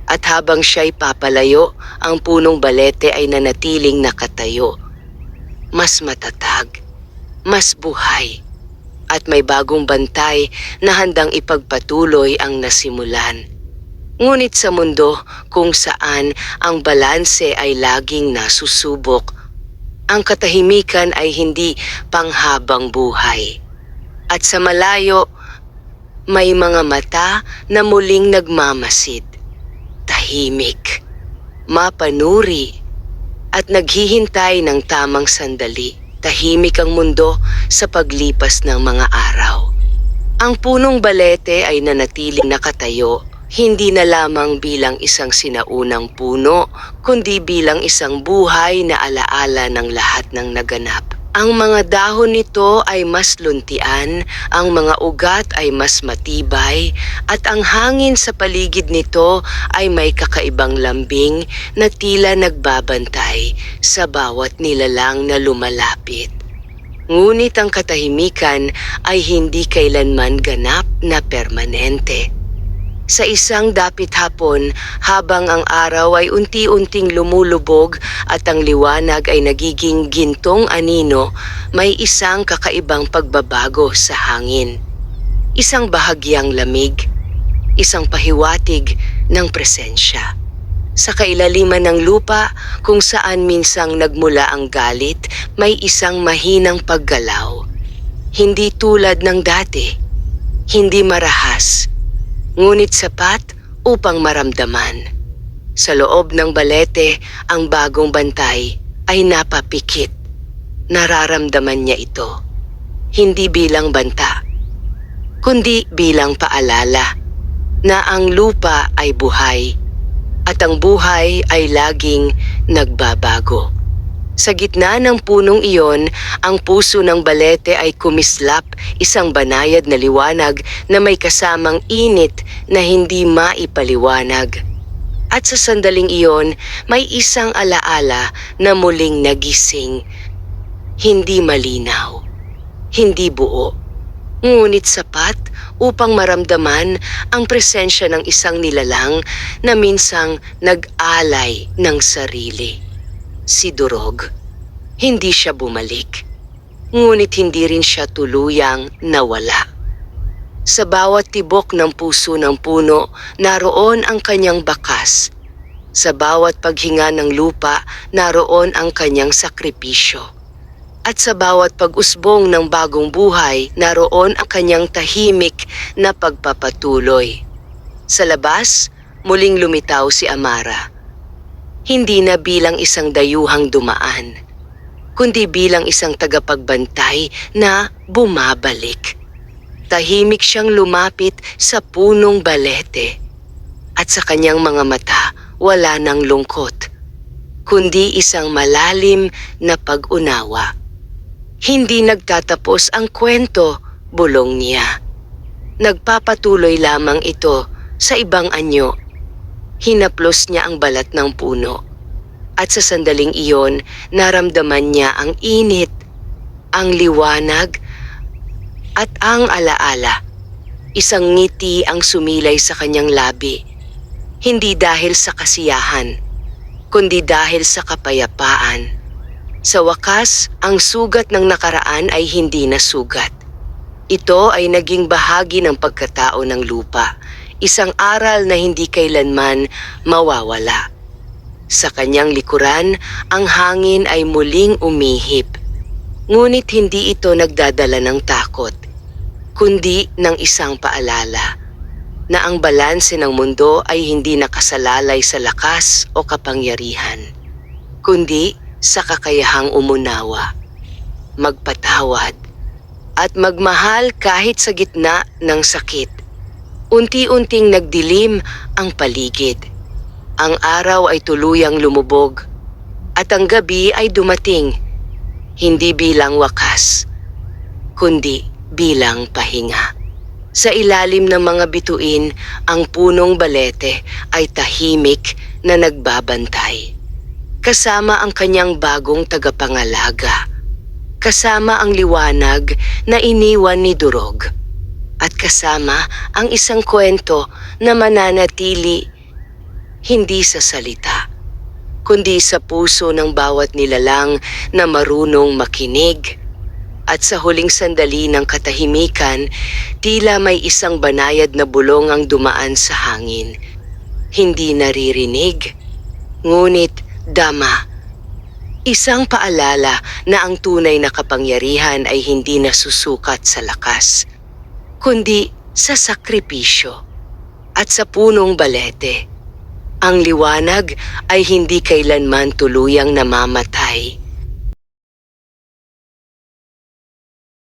At habang siya'y papalayo, ang punong balete ay nanatiling nakatayo. Mas matatag, mas buhay, at may bagong bantay na handang ipagpatuloy ang nasimulan. Ngunit sa mundo kung saan ang balanse ay laging nasusubok, ang katahimikan ay hindi panghabang buhay. At sa malayo, may mga mata na muling nagmamasid, tahimik, mapanuri, at naghihintay ng tamang sandali. Tahimik ang mundo sa paglipas ng mga araw. Ang punong balete ay nanatiling nakatayo, hindi na lamang bilang isang sinaunang puno, kundi bilang isang buhay na alaala ng lahat ng naganap. Ang mga dahon nito ay mas luntian, ang mga ugat ay mas matibay, at ang hangin sa paligid nito ay may kakaibang lambing na tila nagbabantay sa bawat nilalang na lumalapit. Ngunit ang katahimikan ay hindi kailanman ganap na permanente. Sa isang dapit hapon, habang ang araw ay unti-unting lumulubog at ang liwanag ay nagiging gintong anino, may isang kakaibang pagbabago sa hangin. Isang bahagyang lamig, isang pahiwatig ng presensya. Sa kailaliman ng lupa, kung saan minsang nagmula ang galit, may isang mahinang paggalaw. Hindi tulad ng dati, hindi marahas, ngunit sapat upang maramdaman. Sa loob ng balete, ang bagong bantay ay napapikit. Nararamdaman niya ito, hindi bilang banta, kundi bilang paalala na ang lupa ay buhay at ang buhay ay laging nagbabago. Sa gitna ng punong iyon, ang puso ng balete ay kumislap, isang banayad na liwanag na may kasamang init na hindi maipaliwanag. At sa sandaling iyon, may isang alaala na muling nagising. Hindi malinaw, hindi buo, ngunit sapat upang maramdaman ang presensya ng isang nilalang na minsang nag-alay ng sarili. Si Durog. Hindi siya bumalik, ngunit hindi rin siya tuluyang nawala. Sa bawat tibok ng puso ng puno, naroon ang kanyang bakas. Sa bawat paghinga ng lupa, naroon ang kanyang sakripisyo. At sa bawat pag-usbong ng bagong buhay, naroon ang kanyang tahimik na pagpapatuloy. Sa labas, muling lumitaw si Amara. Hindi na bilang isang dayuhang dumaan, kundi bilang isang tagapagbantay na bumabalik. Tahimik siyang lumapit sa punong balete, at sa kanyang mga mata wala ng lungkot, kundi isang malalim na pag-unawa. Hindi nagtatapos ang kwento, bulong niya. Nagpapatuloy lamang ito sa ibang anyo. Hinaplos niya ang balat ng puno. At sa sandaling iyon, naramdaman niya ang init, ang liwanag, at ang alaala. Isang ngiti ang sumilay sa kanyang labi. Hindi dahil sa kasiyahan, kundi dahil sa kapayapaan. Sa wakas, ang sugat ng nakaraan ay hindi na sugat. Ito ay naging bahagi ng pagkatao ng lupa, isang aral na hindi kailanman mawawala. Sa kanyang likuran, ang hangin ay muling umihip. Ngunit hindi ito nagdadala ng takot, kundi ng isang paalala na ang balanse ng mundo ay hindi nakasalalay sa lakas o kapangyarihan, kundi sa kakayahang umunawa, magpatawad, at magmahal kahit sa gitna ng sakit. Unti-unting nagdilim ang paligid. Ang araw ay tuluyang lumubog, at ang gabi ay dumating, hindi bilang wakas, kundi bilang pahinga. Sa ilalim ng mga bituin, ang punong balete ay tahimik na nagbabantay. Kasama ang kanyang bagong tagapangalaga. Kasama ang liwanag na iniwan ni Durog. At kasama ang isang kwento na mananatili hindi sa salita, kundi sa puso ng bawat nilalang na marunong makinig. At sa huling sandali ng katahimikan, tila may isang banayad na bulong ang dumaan sa hangin. Hindi naririnig, ngunit dama. Isang paalala na ang tunay na kapangyarihan ay hindi nasusukat sa lakas, kundi sa sakripisyo. At sa punong balete, ang liwanag ay hindi kailanman tuluyang namamatay,